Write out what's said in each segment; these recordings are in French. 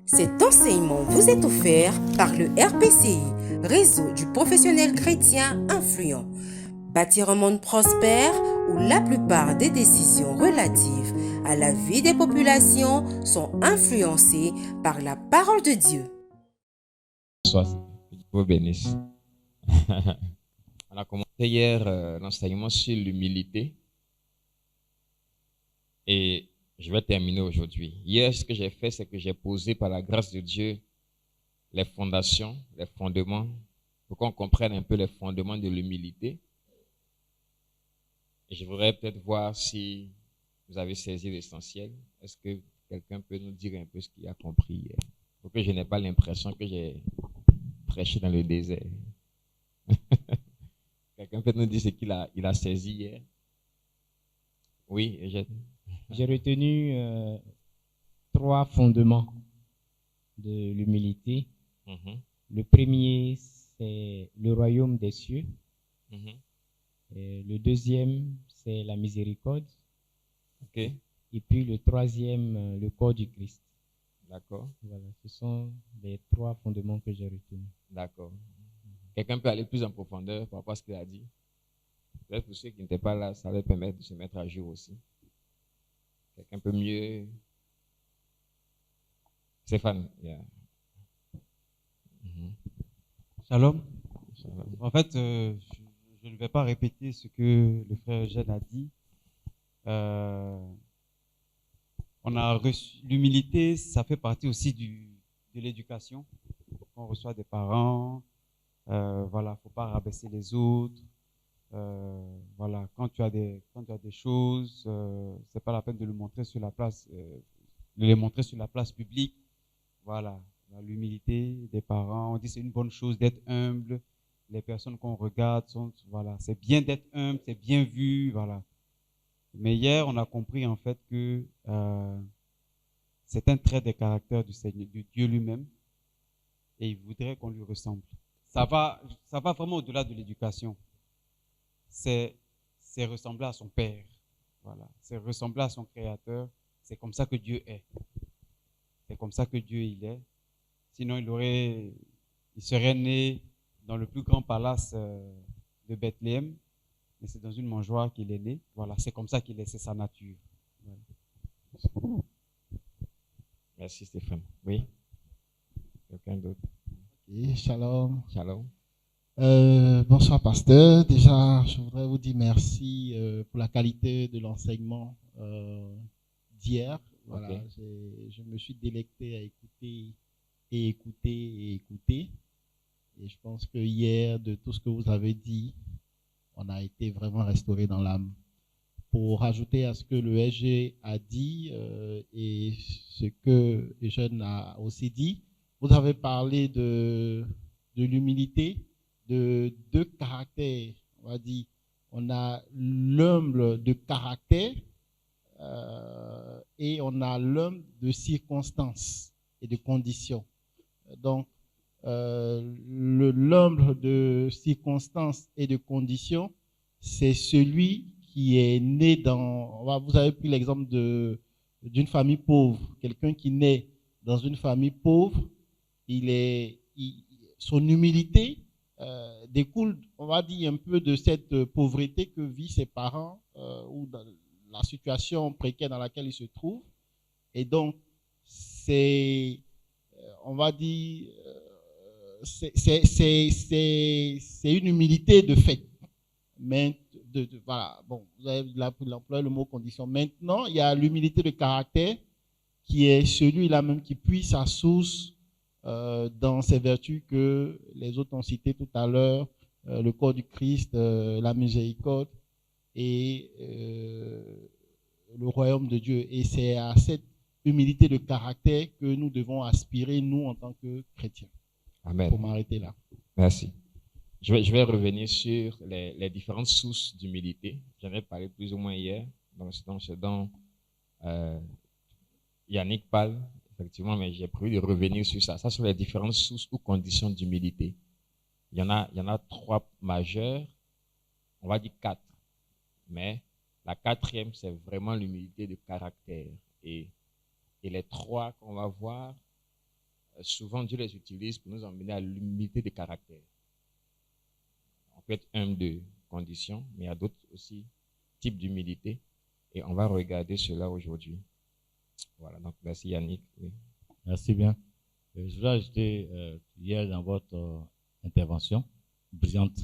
Cet enseignement vous est offert par le RPCI, Réseau du professionnel chrétien influent. Bâtir un monde prospère où la plupart des décisions relatives à la vie des populations sont influencées par la parole de Dieu. Soit, que Dieu vous bénisse. On a commencé hier l'enseignement sur l'humilité et je vais terminer aujourd'hui. Hier, ce que j'ai fait, c'est que j'ai posé par la grâce de Dieu les fondations, les fondements, pour qu'on comprenne un peu les fondements de l'humilité. Et je voudrais peut-être voir si vous avez saisi l'essentiel. Est-ce que quelqu'un peut nous dire un peu ce qu'il a compris hier? Pour que je n'ai pas l'impression que j'ai prêché dans le désert. Quelqu'un peut nous dire ce qu'il a saisi hier? Oui, j'ai retenu 3 fondements de l'humilité. Le premier, c'est le royaume des cieux. Le deuxième, c'est la miséricorde. Okay. Et puis le troisième, le corps du Christ. D'accord. Voilà, ce sont les 3 fondements que j'ai retenus. D'accord. Quelqu'un peut aller plus en profondeur par rapport à ce qu'il a dit? Peut-être pour ceux qui n'étaient pas là, ça va permettre de se mettre à jour aussi. Quelqu'un peut mieux. Stéphane. Yeah. Shalom. Shalom. En fait, je ne vais pas répéter ce que le frère Eugène a dit. On a reçu l'humilité, ça fait partie aussi de l'éducation. On reçoit des parents, voilà, faut pas rabaisser les autres. Voilà, quand tu as des choses, c'est pas la peine de le montrer sur la place, de les montrer sur la place publique. Voilà, l'humilité des parents. On dit c'est une bonne chose d'être humble. Les personnes qu'on regarde sont, voilà, c'est bien d'être humble, c'est bien vu, voilà. Mais hier, on a compris en fait que c'est un trait de caractère du Seigneur, de Dieu lui-même, et il voudrait qu'on lui ressemble. Ça va vraiment au-delà de l'éducation. C'est ressembler à son Père, voilà. C'est ressembler à son Créateur. C'est comme ça que Dieu est. C'est comme ça que Dieu il est. Sinon, il serait né dans le plus grand palace de Bethléem, mais c'est dans une mangeoire qu'il est né. Voilà, c'est comme ça qu'il est, c'est sa nature. Voilà. Merci Stéphane. Oui. Quelqu'un d'autre? Okay, shalom. Shalom. Bonsoir pasteur. Déjà, je voudrais vous dire merci pour la qualité de l'enseignement d'hier. Voilà, okay. Je me suis délecté à écouter et écouter et écouter. Et je pense que hier, de tout ce que vous avez dit, on a été vraiment restauré dans l'âme. Pour rajouter à ce que le SG a dit et ce que Eugène a aussi dit, vous avez parlé de l'humilité, de 2 caractères. On va dire, on a l'humble de caractère et on a l'homme de circonstances et de conditions. Donc, l'humble de circonstances et de conditions, c'est celui qui est né dans... Vous avez pris l'exemple d'une famille pauvre. Quelqu'un qui naît dans une famille pauvre, son humilité découle, on va dire, un peu de cette pauvreté que vivent ses parents ou dans la situation précaire dans laquelle il se trouve. Et donc, c'est, on va dire, c'est une humilité de fait. Mais voilà, bon, vous avez employé le mot condition. Maintenant, il y a l'humilité de caractère qui est celui-là même qui puise sa source dans ces vertus que les autres ont citées tout à l'heure, le corps du Christ, la miséricorde et le royaume de Dieu. Et c'est à cette humilité de caractère que nous devons aspirer, nous, en tant que chrétiens. Amen. Pour m'arrêter là. Merci. Je vais revenir sur les différentes sources d'humilité. J'en ai parlé plus ou moins hier, dans ce dont Yannick parle, effectivement, mais j'ai prévu de revenir sur ça. Ça sont les différentes sources ou conditions d'humilité. Il y en a 3 majeures, on va dire 4. Mais la 4e, c'est vraiment l'humilité de caractère. Et les 3 qu'on va voir, souvent Dieu les utilise pour nous emmener à l'humilité de caractère. On peut être humble de condition, mais il y a d'autres aussi types d'humilité. Et on va regarder cela aujourd'hui. Voilà, donc merci Yannick. Oui. Merci bien. Je voulais ajouter, hier dans votre intervention, brillante,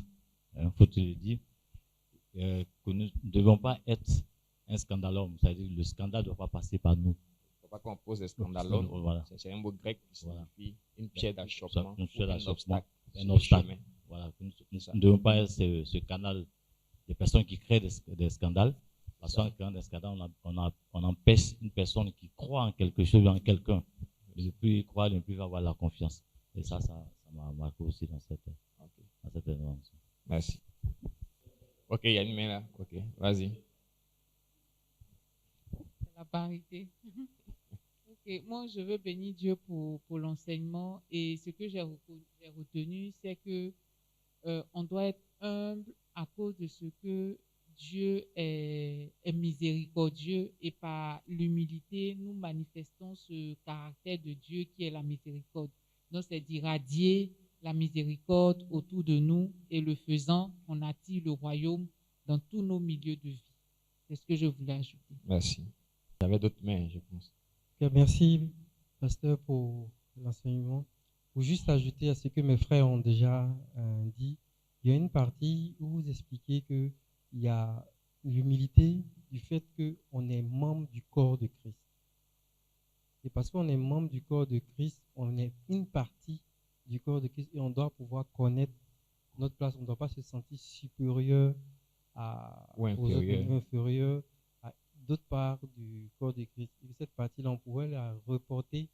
il faut te le dire, que nous ne devons pas être un scandalum, c'est-à-dire le scandale ne doit pas passer par nous. Il ne faut pas qu'on pose des scandalum. Voilà. C'est un mot grec qui signifie une pierre d'achoppement, un obstacle. Un obstacle. Voilà. Nous ne devons pas être ce canal des personnes qui créent des scandales. Parce qu'en créant des scandales, on empêche une personne qui croit en quelque chose, en quelqu'un, de ne plus y croire, de ne plus avoir la confiance. Et ça m'a marqué aussi dans cette intervention. Merci. Ok, il y a une main là. Ok, vas-y. La parité. Ok, moi je veux bénir Dieu pour l'enseignement et ce que j'ai retenu, c'est que on doit être humble à cause de ce que Dieu est miséricordieux et par l'humilité, nous manifestons ce caractère de Dieu qui est la miséricorde. Donc, c'est d'irradier la miséricorde autour de nous et le faisant, on attire le royaume dans tous nos milieux de vie. C'est ce que je voulais ajouter. Merci. Il y avait d'autres mains, je pense. Merci, pasteur, pour l'enseignement. Pour juste ajouter à ce que mes frères ont déjà dit, il y a une partie où vous expliquez que il y a l'humilité du fait qu'on est membre du corps de Christ. Et parce qu'on est membre du corps de Christ, on est une partie du corps de Christ et on doit pouvoir connaître notre place. On ne doit pas se sentir supérieur ou inférieur à d'autres parts du corps de Christ. Et cette partie-là, on pourrait la reporter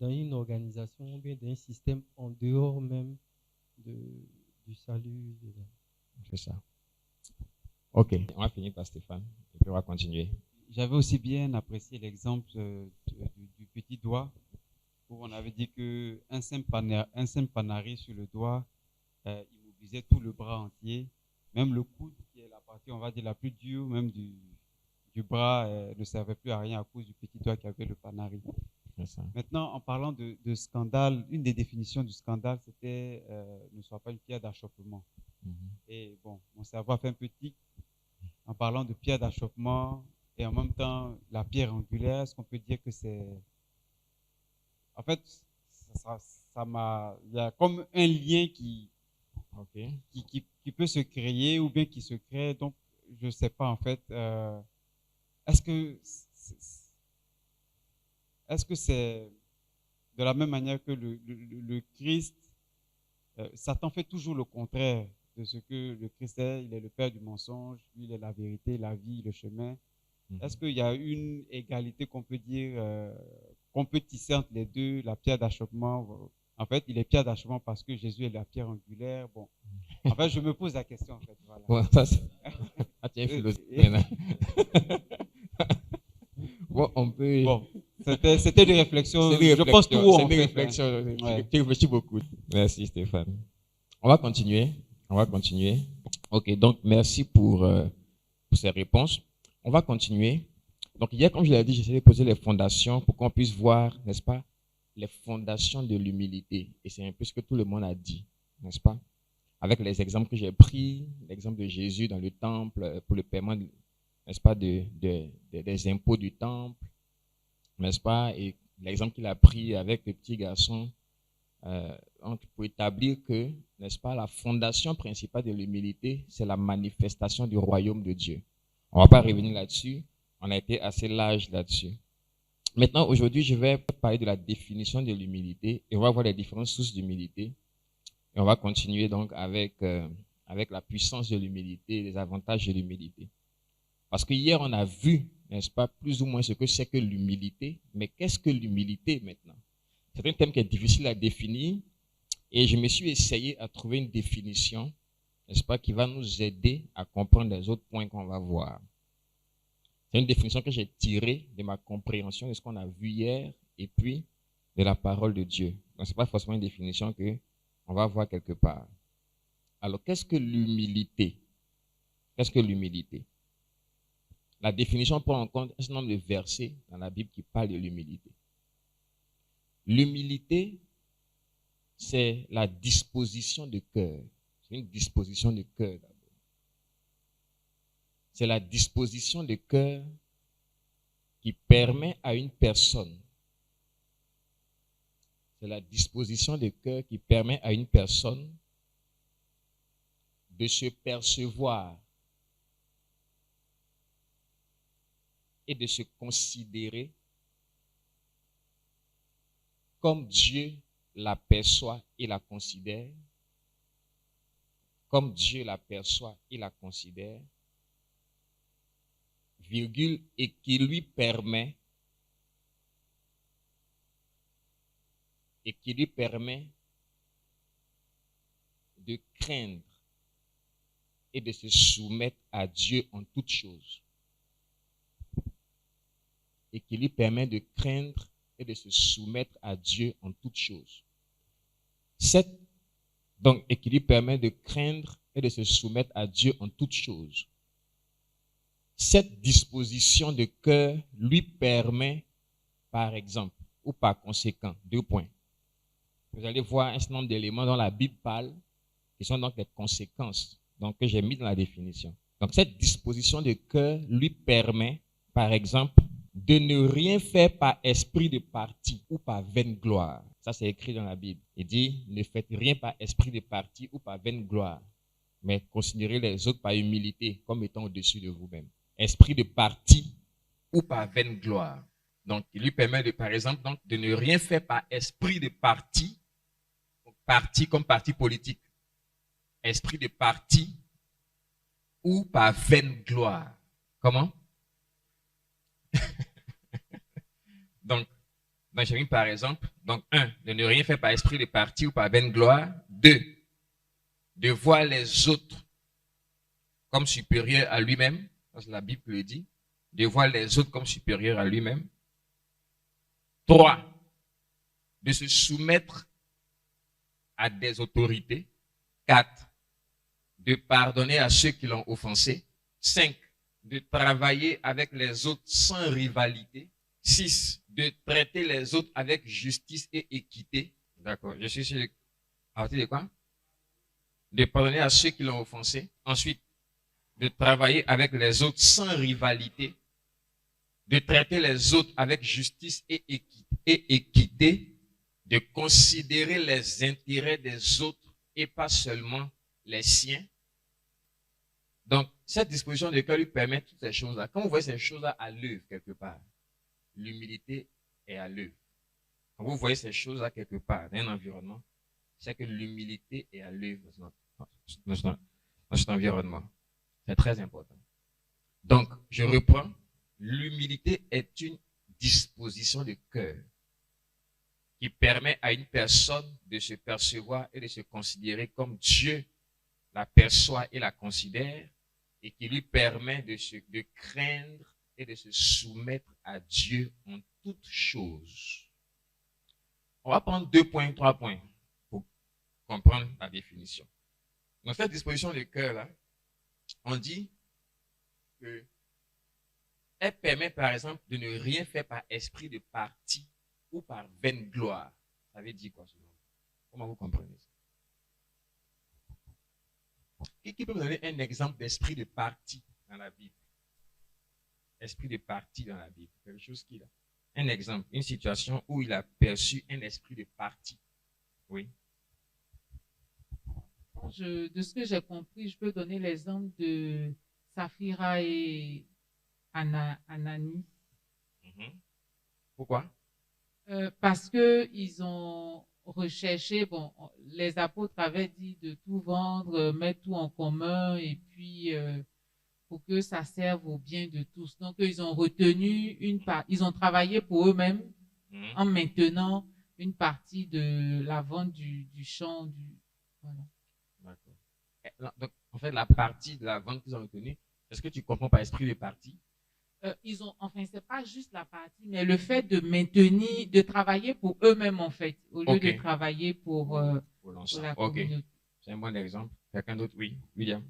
dans une organisation ou bien dans un système en dehors même du salut. C'est ça. Ok, on va finir par Stéphane et puis on va continuer. J'avais aussi bien apprécié l'exemple du petit doigt où on avait dit qu'un simple panari sur le doigt immobilisait tout le bras entier, même le coude qui est la partie, on va dire, la plus dure même du bras ne servait plus à rien à cause du petit doigt qui avait le panari. Maintenant, en parlant de scandale, une des définitions du scandale, c'était ne soit pas une pierre d'achoppement. Et bon, mon cerveau a fait un peu tic en parlant de pierre d'achoppement et en même temps la pierre angulaire. Est-ce qu'on peut dire que c'est... En fait, il y a comme un lien qui peut se créer ou bien qui se crée. Donc, je ne sais pas en fait. Est-ce que c'est de la même manière que le Christ, Satan fait toujours le contraire de ce que le Christ est. Il est le père du mensonge, lui il est la vérité, la vie, le chemin. Est-ce qu'il y a une égalité qu'on peut dire, qu'on peut tisser entre les deux, la pierre d'achoppement? En fait, il est pierre d'achoppement parce que Jésus est la pierre angulaire. Bon, en fait, je me pose la question. En fait, voilà. Ouais, ça, c'est philosophe. Bon, on peut... Bon, c'était des réflexions. Je pense tout haut. C'est des réflexions. Tu réfléchis beaucoup. Merci Stéphane. On va continuer. Ok, donc merci pour ces réponses. On va continuer. Donc hier, comme je l'ai dit, j'essaie de poser les fondations pour qu'on puisse voir, n'est-ce pas, les fondations de l'humilité. Et c'est un peu ce que tout le monde a dit, n'est-ce pas? Avec les exemples que j'ai pris, l'exemple de Jésus dans le temple pour le paiement, n'est-ce pas, des impôts du temple, n'est-ce pas? Et l'exemple qu'il a pris avec le petit garçon, donc pour établir que, n'est-ce pas, la fondation principale de l'humilité, c'est la manifestation du royaume de Dieu. On ne va pas revenir là-dessus, on a été assez large là-dessus. Maintenant, aujourd'hui, je vais parler de la définition de l'humilité et on va voir les différentes sources d'humilité. Et on va continuer donc avec la puissance de l'humilité et les avantages de l'humilité. Parce que hier, on a vu, n'est-ce pas, plus ou moins ce que c'est que l'humilité. Mais qu'est-ce que l'humilité maintenant? C'est un thème qui est difficile à définir et je me suis essayé à trouver une définition, n'est-ce pas, qui va nous aider à comprendre les autres points qu'on va voir. C'est une définition que j'ai tirée de ma compréhension de ce qu'on a vu hier et puis de la parole de Dieu. Donc, ce n'est pas forcément une définition qu'on va voir quelque part. Alors, qu'est-ce que l'humilité? Qu'est-ce que l'humilité? La définition prend en compte un certain nombre de versets dans la Bible qui parlent de l'humilité. L'humilité, c'est la disposition de cœur. C'est une disposition de cœur d'abord. C'est la disposition de cœur qui permet à une personne, c'est la disposition de cœur qui permet à une personne de se percevoir et de se considérer comme Dieu la perçoit et la considère, comme Dieu la perçoit et la considère, virgule, et qui lui permet de craindre et de se soumettre à Dieu en toutes choses. Et qui lui permet de craindre et de se soumettre à Dieu en toutes choses. Et qui lui permet de craindre et de se soumettre à Dieu en toutes choses. Cette disposition de cœur lui permet, par exemple, ou par conséquent, 2 points. Vous allez voir un certain nombre d'éléments dont la Bible parle, qui sont donc des conséquences, donc que j'ai mis dans la définition. Donc cette disposition de cœur lui permet, par exemple, de ne rien faire par esprit de parti ou par vaine gloire. Ça, c'est écrit dans la Bible. Il dit, ne faites rien par esprit de parti ou par vaine gloire, mais considérez les autres par humilité, comme étant au-dessus de vous-même. Esprit de parti ou par vaine gloire. Donc, il lui permet de, par exemple, donc, de ne rien faire par esprit de parti, parti comme parti politique, esprit de parti ou par vaine gloire. Comment? Donc, j'ai mis par exemple, donc 1, de ne rien faire par esprit de parti ou par vaine gloire. 2, de voir les autres comme supérieurs à lui-même, parce que la Bible le dit, de voir les autres comme supérieurs à lui-même. 3, de se soumettre à des autorités. 4, de pardonner à ceux qui l'ont offensé. 5, de travailler avec les autres sans rivalité. 6, de traiter les autres avec justice et équité. D'accord, je suis sur à partir de quoi? De pardonner à ceux qui l'ont offensé. Ensuite, de travailler avec les autres sans rivalité. De traiter les autres avec justice et équité. De considérer les intérêts des autres et pas seulement les siens. Donc, cette disposition de cœur lui permet toutes ces choses-là. Quand vous voyez ces choses-là à l'œuvre quelque part, l'humilité est à l'œuvre. Quand vous voyez ces choses-là quelque part dans un environnement, c'est que l'humilité est à l'œuvre dans cet environnement. C'est très important. Donc, je reprends. L'humilité est une disposition de cœur qui permet à une personne de se percevoir et de se considérer comme Dieu la perçoit et la considère, et qui lui permet de craindre et de se soumettre à Dieu en toutes choses. On va prendre 2 points, 3 points pour comprendre la définition. Dans cette disposition de cœur-là, on dit que elle permet, par exemple, de ne rien faire par esprit de parti ou par vaine gloire. Ça veut dire quoi, selon vous? Comment vous comprenez ça? Qui peut me donner un exemple d'esprit de parti dans la Bible? Esprit de parti dans la Bible. Quelque chose qu'il a. Un exemple, une situation où il a perçu un esprit de parti. Oui. De ce que j'ai compris, je peux donner l'exemple de Saphira et Anani. Pourquoi? Parce que ils ont recherché, bon, les apôtres avaient dit de tout vendre, mettre tout en commun et puis pour que ça serve au bien de tous. Donc ils ont retenu une part, ils ont travaillé pour eux-mêmes en maintenant une partie de la vente du champ. Voilà. D'accord. Donc, en fait, la partie de la vente qu'ils ont retenue, est-ce que tu comprends par esprit de parti? Enfin, c'est pas juste la partie, mais le fait de maintenir, de travailler pour eux-mêmes, en fait, au lieu de travailler pour la communauté. C'est un bon exemple. Quelqu'un d'autre? Oui, William.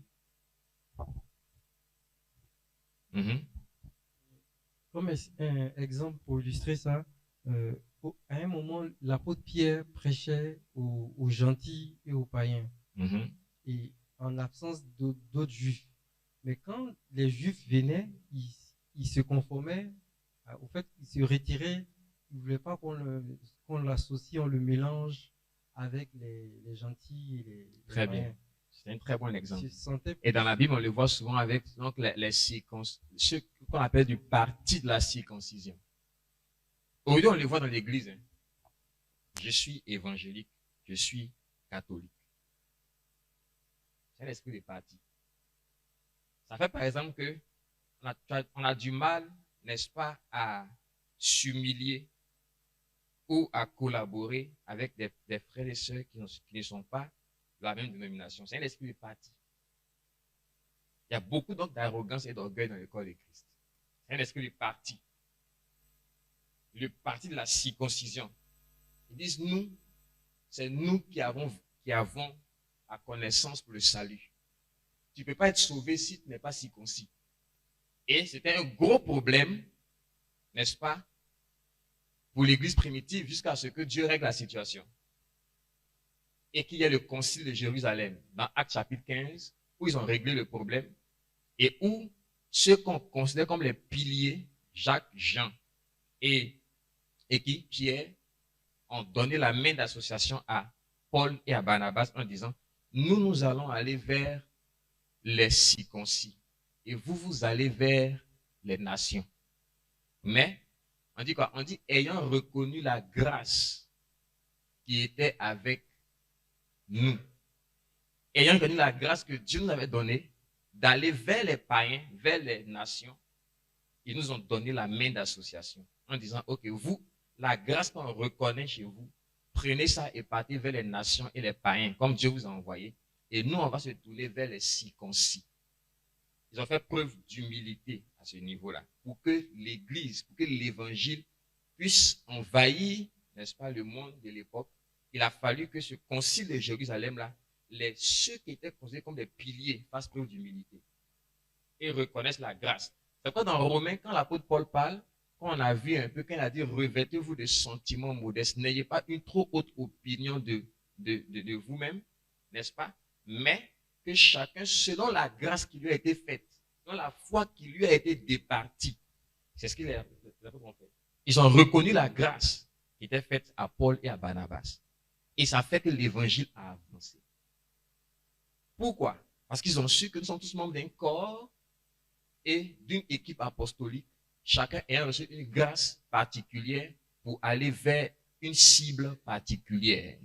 Comme exemple pour illustrer ça, à un moment, l'apôtre Pierre prêchait aux gentils et aux païens, et en l'absence d'autres juifs. Mais quand les juifs venaient, ils se conformaient au fait qu'ils se retiraient. Ils ne voulaient pas qu'on l'associe, on le mélange avec les gentils et les Très païens. bien. C'est un très bon exemple. Ils se sentaient Et dans la Bible, on le voit souvent avec donc, ce qu'on appelle du parti de la circoncision. Aujourd'hui, on le voit dans l'église. Hein. Je suis évangélique, je suis catholique. C'est l'esprit des partis. Ça fait par exemple que on a du mal, n'est-ce pas, à s'humilier ou à collaborer avec des frères et sœurs qui ne sont pas de la même dénomination. C'est un esprit de parti. Il y a beaucoup donc d'arrogance et d'orgueil dans le corps de Christ. C'est un esprit de parti. Le parti de la circoncision. Ils disent nous, c'est nous qui avons la connaissance pour le salut. Tu ne peux pas être sauvé si tu n'es pas circoncis. Et c'était un gros problème, n'est-ce pas, pour l'église primitive jusqu'à ce que Dieu règle la situation. Et qu'il y ait le concile de Jérusalem dans Actes chapitre 15, où ils ont réglé le problème et où ceux qu'on considère comme les piliers, Jacques, Jean et Pierre, ont donné la main d'association à Paul et à Barnabas en disant, nous allons aller vers les circoncis et vous allez vers les nations. Mais, on dit quoi? On dit, ayant reconnu la grâce qui était avec nous, ayant reconnu la grâce que Dieu nous avait donnée d'aller vers les païens, vers les nations, ils nous ont donné la main d'association en disant, ok, vous, la grâce qu'on reconnaît chez vous, prenez ça et partez vers les nations et les païens, comme Dieu vous a envoyé. Et nous, on va se tourner vers les circoncis. Ils ont fait preuve d'humilité à ce niveau-là, pour que l'Église, pour que l'Évangile puisse envahir, n'est-ce pas, le monde de l'époque. Il a fallu que ce concile de Jérusalem-là, ceux qui étaient considérés comme des piliers fassent preuve d'humilité et reconnaissent la grâce. C'est pourquoi dans Romains, quand l'apôtre Paul parle, quand on a vu un peu, quand il a dit revêtez-vous de sentiments modestes, n'ayez pas une trop haute opinion de vous-même, n'est-ce pas? Mais que chacun, selon la grâce qui lui a été faite, selon la foi qui lui a été départie, c'est ce qu'ils ont fait. Ils ont reconnu la grâce qui était faite à Paul et à Barnabas. Et ça fait que l'évangile a avancé. Pourquoi? Parce qu'ils ont su que nous sommes tous membres d'un corps et d'une équipe apostolique, chacun ayant reçu une grâce particulière pour aller vers une cible particulière.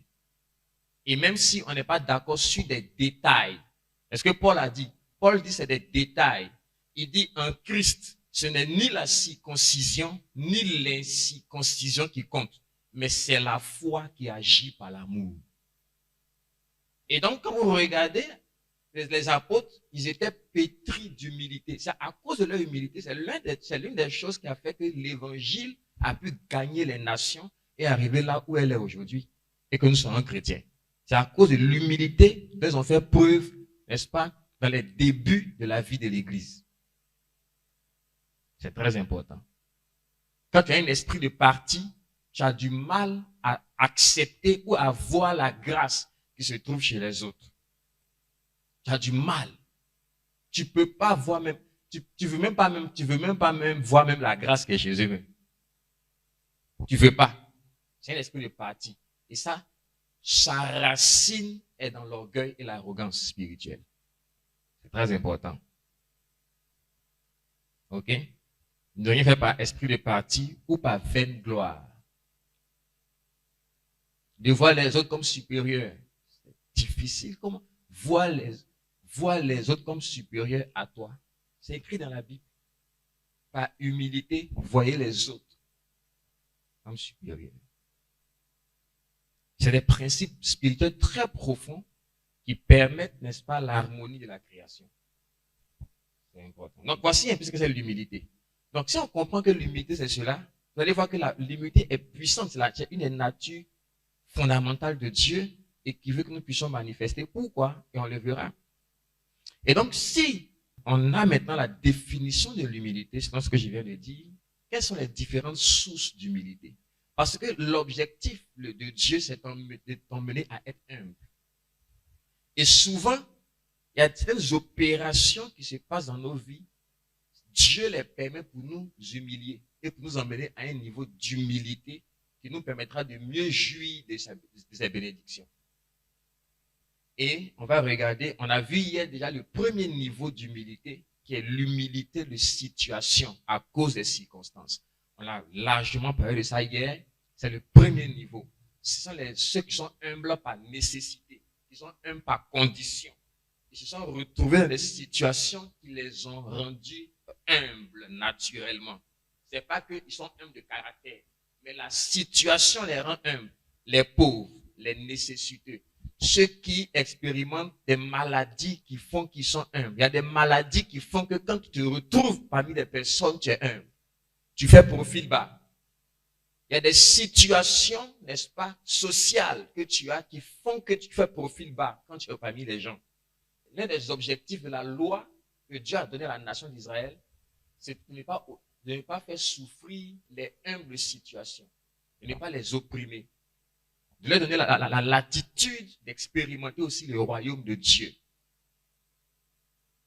Et même si on n'est pas d'accord sur des détails, est-ce que Paul a dit? Paul dit c'est des détails. Il dit en Christ, ce n'est ni la circoncision, ni l'incirconcision qui compte, mais c'est la foi qui agit par l'amour. Et donc, quand vous regardez les apôtres, ils étaient pétris d'humilité. C'est à cause de leur humilité, c'est l'une des choses qui a fait que l'évangile a pu gagner les nations et arriver là où elle est aujourd'hui, et que nous sommes chrétiens. C'est à cause de l'humilité qu'ils ont fait preuve, n'est-ce pas, dans les débuts de la vie de l'Église. C'est très important. Quand tu as un esprit de parti, tu as du mal à accepter ou à voir la grâce qui se trouve chez les autres. Tu as du mal. Tu peux pas voir même, tu veux même pas même voir même la grâce qui est chez eux. Tu veux pas. C'est un esprit de parti. Et ça, sa racine est dans l'orgueil et l'arrogance spirituelle. C'est très important. Ok? Ne rien faire par esprit de parti ou par vaine gloire. De voir les autres comme supérieurs. C'est difficile. Comment? Voir les autres comme supérieurs à toi. C'est écrit dans la Bible. Par humilité, voyez les autres comme supérieurs. C'est des principes spirituels très profonds qui permettent, n'est-ce pas, l'harmonie de la création. C'est important. Donc, voici un peu ce que c'est l'humilité. Donc, si on comprend que l'humilité, c'est cela, vous allez voir que l'humilité est puissante. C'est une des natures fondamentales de Dieu et qui veut que nous puissions manifester. Pourquoi? Et on le verra. Et donc, si on a maintenant la définition de l'humilité, c'est ce que je viens de dire, quelles sont les différentes sources d'humilité? Parce que l'objectif de Dieu, c'est de t'emmener à être humble. Et souvent, il y a certaines opérations qui se passent dans nos vies. Dieu les permet pour nous humilier et pour nous emmener à un niveau d'humilité qui nous permettra de mieux jouir de ses bénédictions. Et on va regarder, on a vu hier déjà le premier niveau d'humilité qui est l'humilité de situation à cause des circonstances. On a largement parlé de ça hier. C'est le premier niveau. Ce sont ceux qui sont humbles par nécessité, qui sont humbles par condition. Ils se sont retrouvés dans des situations qui les ont rendus humbles naturellement. C'est pas qu'ils sont humbles de caractère, mais la situation les rend humbles. Les pauvres, les nécessiteux, ceux qui expérimentent des maladies qui font qu'ils sont humbles. Il y a des maladies qui font que quand tu te retrouves parmi des personnes, tu es humble. Tu fais profil bas. Il y a des situations, n'est-ce pas, sociales que tu as qui font que tu fais profil bas quand tu es parmi les gens. L'un des objectifs de la loi que Dieu a donné à la nation d'Israël, c'est de ne pas faire souffrir les humbles situations, de ne pas les opprimer, de leur donner la latitude d'expérimenter aussi le royaume de Dieu.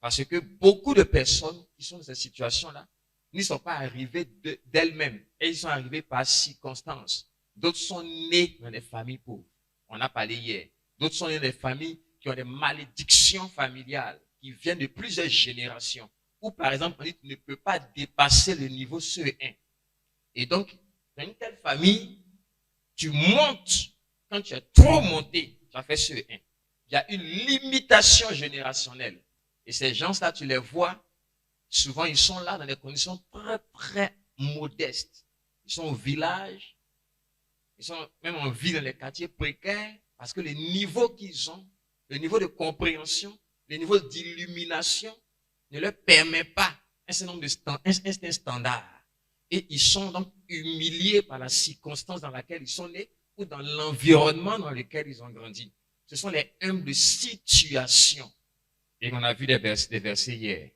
Parce que beaucoup de personnes qui sont dans cette situation-là n'y sont pas arrivées d'elles-mêmes. Elles sont arrivées par circonstances. D'autres sont nés dans des familles pauvres. On a parlé hier. D'autres sont nés dans des familles qui ont des malédictions familiales, qui viennent de plusieurs générations. Ou par exemple, on dit que tu ne peux pas dépasser le niveau CE1. Et donc, dans une telle famille, tu montes. Quand tu es trop monté, tu as fait CE1. Il y a une limitation générationnelle. Et ces gens-là, tu les vois, souvent ils sont là dans des conditions très, très modestes. Ils sont au village, ils sont même en ville dans les quartiers précaires, parce que le niveau qu'ils ont, le niveau de compréhension, le niveau d'illumination ne leur permet pas un certain nombre de standards. Et ils sont donc humiliés par la circonstance dans laquelle ils sont nés ou dans l'environnement dans lequel ils ont grandi. Ce sont les humbles situations. Et on a vu des versets hier.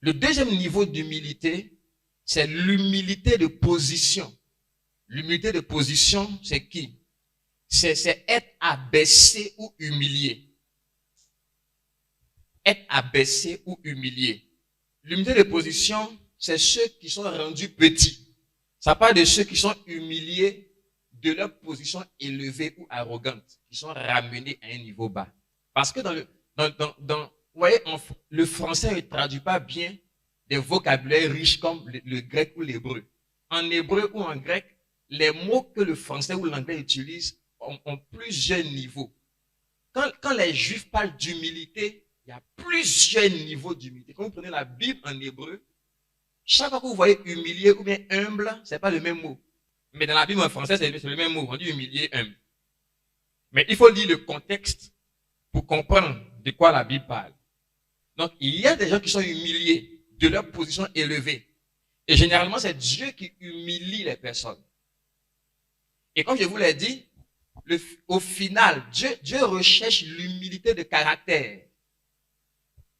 Le deuxième niveau d'humilité, c'est l'humilité de position. L'humilité de position, c'est qui? C'est être abaissé ou humilié. Être abaissé ou humilié. L'humilité de position, c'est ceux qui sont rendus petits. Ça parle de ceux qui sont humiliés de leur position élevée ou arrogante, qui sont ramenés à un niveau bas. Parce que vous voyez, le français ne traduit pas bien des vocabulaires riches comme le grec ou l'hébreu. En hébreu ou en grec, les mots que le français ou l'anglais utilisent ont plusieurs niveaux. Quand les juifs parlent d'humilité, il y a plusieurs niveaux d'humilité. Quand vous prenez la Bible en hébreu, chaque fois que vous voyez humilié ou bien humble, ce n'est pas le même mot. Mais dans la Bible en français, c'est le même mot. On dit humilié, humble. Mais il faut lire le contexte pour comprendre de quoi la Bible parle. Donc, il y a des gens qui sont humiliés de leur position élevée. Et généralement, c'est Dieu qui humilie les personnes. Et comme je vous l'ai dit, au final, Dieu recherche l'humilité de caractère.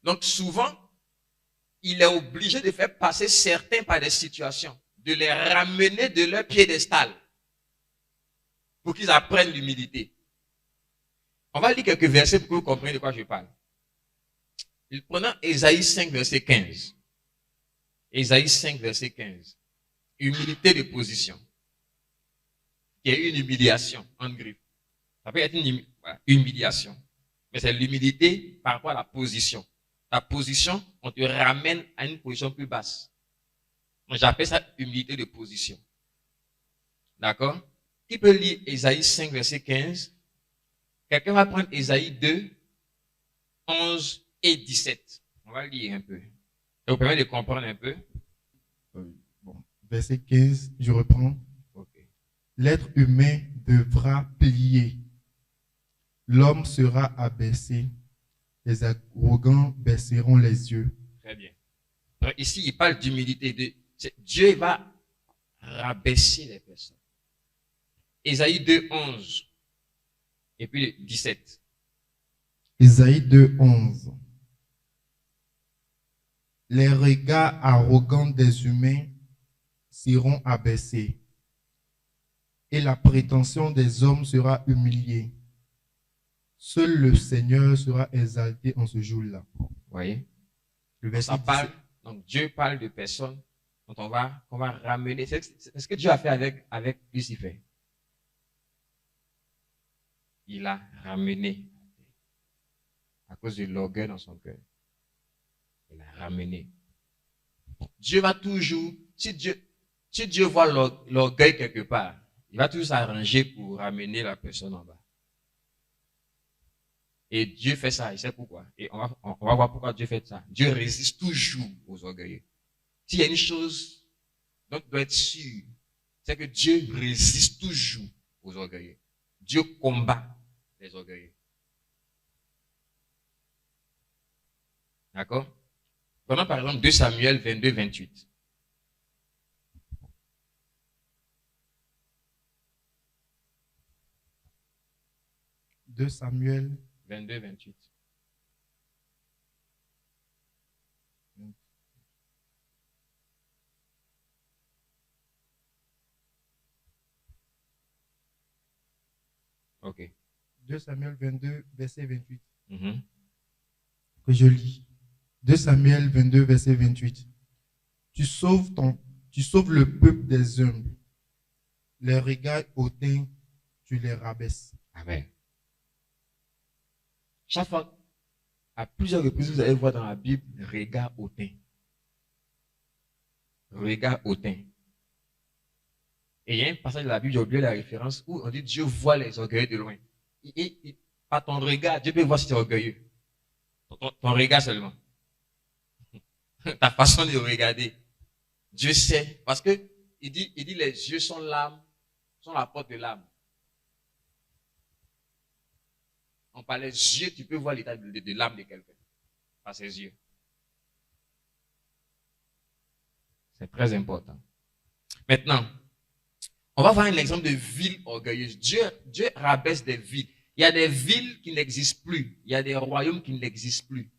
Donc, souvent, il est obligé de faire passer certains par des situations, de les ramener de leur piédestal pour qu'ils apprennent l'humilité. On va lire quelques versets pour que vous compreniez de quoi je parle. Prenons Ésaïe 5, verset 15. Ésaïe 5, verset 15. Humilité de position. Il y a une humiliation en griffe. Ça peut être une humiliation. Mais c'est l'humilité par rapport à la position. Ta position, on te ramène à une position plus basse. Donc j'appelle ça humilité de position. D'accord? Qui peut lire Ésaïe 5, verset 15? Quelqu'un va prendre Ésaïe 2, 11 et 17. On va lire un peu. Ça vous permet de comprendre un peu? Bon. Verset 15, je reprends. Okay. L'être humain devra plier. L'homme sera abaissé. Les arrogants baisseront les yeux. Très bien. Donc ici, il parle d'humilité. Dieu va rabaisser les personnes. Ésaïe 2, 11. Et puis 17. Ésaïe 2, 11. Les regards arrogants des humains seront abaissés. et la prétention des hommes sera humiliée. Seul le Seigneur sera exalté en ce jour-là. Vous voyez? Le Donc, verset ça parle, 17. donc Dieu parle de personnes dont qu'on va ramener. C'est ce que Dieu a fait avec Lucifer. Il a ramené à cause de l'orgueil dans son cœur. Il a ramené. Dieu va toujours, si Dieu voit l'orgueil quelque part, il va toujours s'arranger pour ramener la personne en bas. Et Dieu fait ça, il sait pourquoi. Et on va voir pourquoi Dieu fait ça. Dieu résiste toujours aux orgueilleux. S'il y a une chose dont tu dois être sûr, c'est que Dieu résiste toujours aux orgueilleux. Dieu combat les orgueilleux. D'accord? Prenons par exemple 2 Samuel 22, 28. De Samuel 22, 28. Ok. 2 Samuel 22, verset 28. Mhm. Que je lis. 2 Samuel 22, verset 28. Tu sauves le peuple des humbles. Les regards hautains, tu les rabaisses. Amen. Chaque fois, à plusieurs reprises, vous allez voir dans la Bible, regard hautain. Regard hautain. Et il y a un passage de la Bible, j'ai oublié la référence, où on dit Dieu voit les orgueilleux de loin. Par ton regard, Dieu peut voir si tu es orgueilleux. Ton regard seulement. Ta façon de regarder. Dieu sait. Parce que il dit les yeux sont l'âme, sont la porte de l'âme. Par les yeux, tu peux voir l'état de l'âme de quelqu'un. Par ses yeux. C'est très important. Maintenant, on va voir un exemple de ville orgueilleuse. Dieu rabaisse des villes. Il y a des villes qui n'existent plus. Il y a des royaumes qui n'existent plus.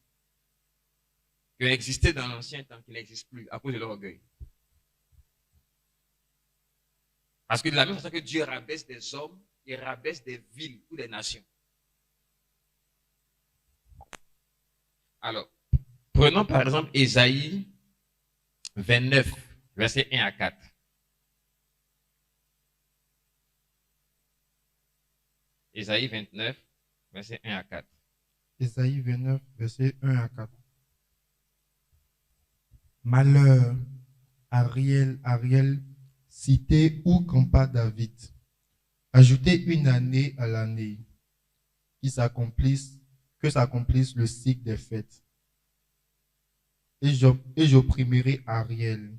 Qui ont existé dans l'ancien temps, qui n'existent plus à cause de leur orgueil. Parce que de la même façon que Dieu rabaisse des hommes, il rabaisse des villes ou des nations. Alors, prenons par exemple Ésaïe 29, versets 1 à 4. Ésaïe 29, versets 1 à 4. Ésaïe 29, versets 1 à 4. Malheur, Ariel, cité où campa David. Ajoutez une année à l'année, que s'accomplisse le cycle des fêtes. Et j'opprimerai Ariel.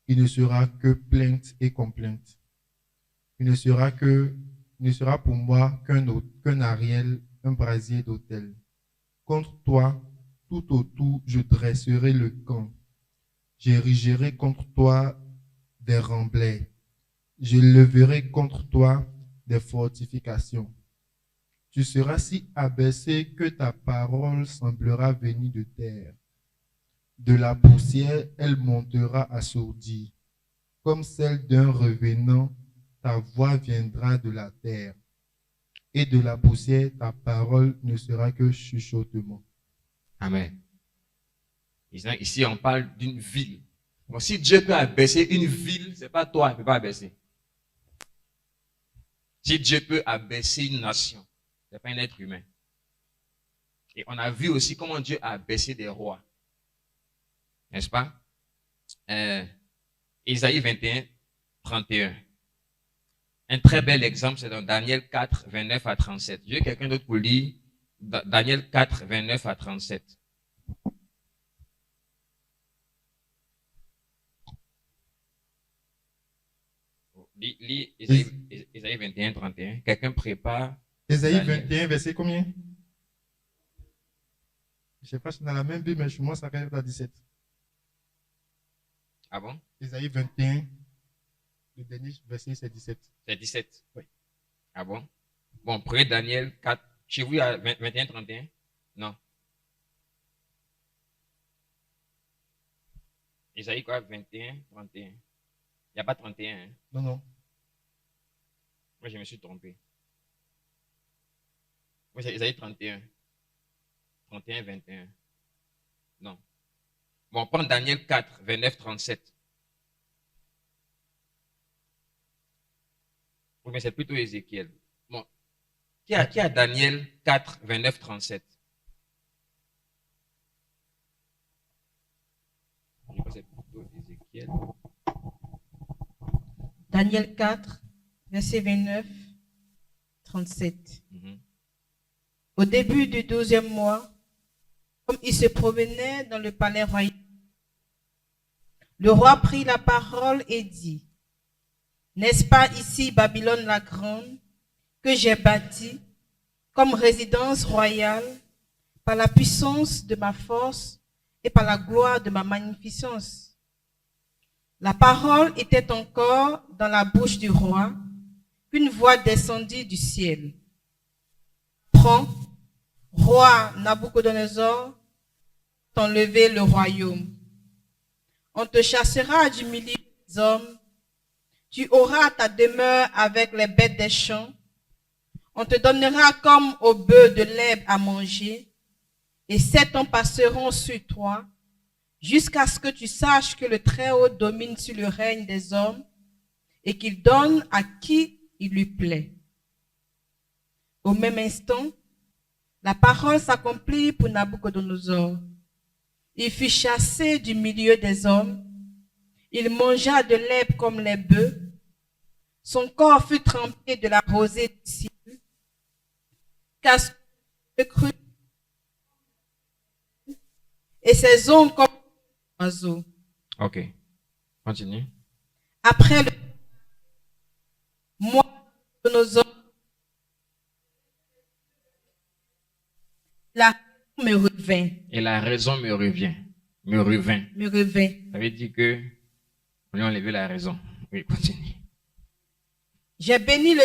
Il ne sera que plainte et complainte. Il ne sera pour moi qu'un Ariel, un brasier d'autel. Contre toi, tout autour, je dresserai le camp. J'érigerai contre toi des remblais. Je leverai contre toi des fortifications. Tu seras si abaissé que ta parole semblera venir de terre. De la poussière, elle montera assourdie. Comme celle d'un revenant, ta voix viendra de la terre. Et de la poussière, ta parole ne sera que chuchotement. Amen. Ici, on parle d'une ville. Bon, si Dieu peut abaisser une ville, ce n'est pas toi qui ne peut pas abaisser. Si Dieu peut abaisser une nation, ce n'est pas un être humain. Et on a vu aussi comment Dieu a abaissé des rois. N'est-ce pas? Ésaïe 21, 31. Un très bel exemple, c'est dans Daniel 4, 29 à 37. Je veux quelqu'un d'autre pour lire Daniel 4, 29 à 37. Lis Ésaïe 21, 31. Quelqu'un prépare. Ésaïe 21, verset combien? Je ne sais pas si c'est dans la même Bible, mais chez moi, ça arrive à 17. Ah bon? Ésaïe 21, le dernier verset, c'est 17. C'est 17? Oui. Ah bon? Bon, prenez Daniel 4. Chez vous, il y a 21, 31? Non. Ésaïe quoi? 21, 31. Il n'y a pas 31. Hein? Non. Moi, je me suis trompé. Moi, c'est Isaïe 31. 31, 21. Non. Bon, on prend Daniel 4, 29, 37. Oui, mais c'est plutôt Ézéchiel. Bon. Qui a Daniel 4, 29, 37? Je crois que c'est plutôt Ézéchiel. Daniel 4, verset 29, 37. Au début du 12e mois, comme il se promenait dans le palais royal, le roi prit la parole et dit, « N'est-ce pas ici Babylone la grande, que j'ai bâtie comme résidence royale par la puissance de ma force et par la gloire de ma magnificence ?» La parole était encore dans la bouche du roi, qu'une voix descendit du ciel. « Prends, roi Nabuchodonosor, t'enlever le royaume. On te chassera du milieu des hommes. Tu auras ta demeure avec les bêtes des champs. On te donnera comme au bœuf de l'herbe à manger. Et 7 ans passeront sur toi, jusqu'à ce que tu saches que le Très-Haut domine sur le règne des hommes et qu'il donne à qui il lui plaît. » Au même instant, la parole s'accomplit pour Nabuchodonosor. Il fut chassé du milieu des hommes. Il mangea de l'herbe comme les bœufs. Son corps fut trempé de la rosée du ciel. Car le cru et ses ongles comme des oiseaux. Ok. Continue. Après le mois de nos hommes, la me revint. Et la raison me revient. Me revint. Me revint. Ça veut dire que on lui a enlevé la raison. Oui, continue. J'ai béni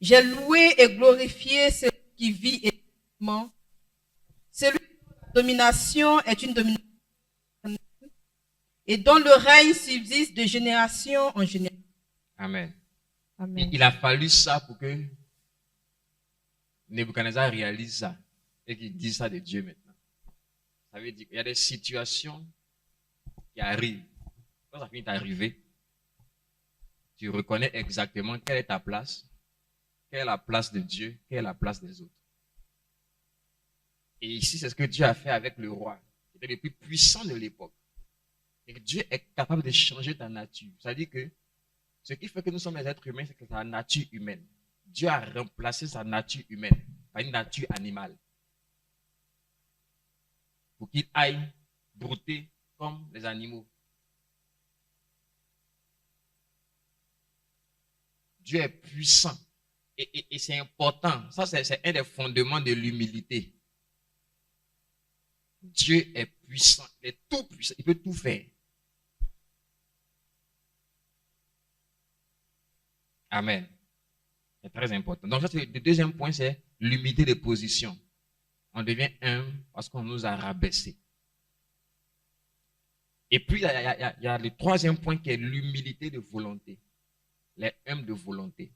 j'ai loué et glorifié celui qui vit éternellement. Celui dont la domination est une domination et dont le règne subsiste de génération en génération. Amen. Amen. Il a fallu ça pour que Nebuchadnezzar réalise ça et qu'il dise ça de Dieu maintenant. Ça veut dire qu'il y a des situations qui arrivent. Quand ça finit d'arriver, tu reconnais exactement quelle est ta place, quelle est la place de Dieu, quelle est la place des autres. Et ici, c'est ce que Dieu a fait avec le roi. C'était le plus puissant de l'époque. Et que Dieu est capable de changer ta nature. C'est-à-dire que ce qui fait que nous sommes les êtres humains, c'est que la nature humaine. Dieu a remplacé sa nature humaine par une nature animale. Pour qu'il aille brouter comme les animaux. Dieu est puissant. Et c'est important. Ça, c'est un des fondements de l'humilité. Dieu est puissant. Il est tout puissant. Il peut tout faire. Amen. C'est très important. Donc, ça, le deuxième point, c'est l'humilité de position. On devient humble parce qu'on nous a rabaissés. Et puis, il y a le troisième point qui est l'humilité de volonté. Les humbles de volonté.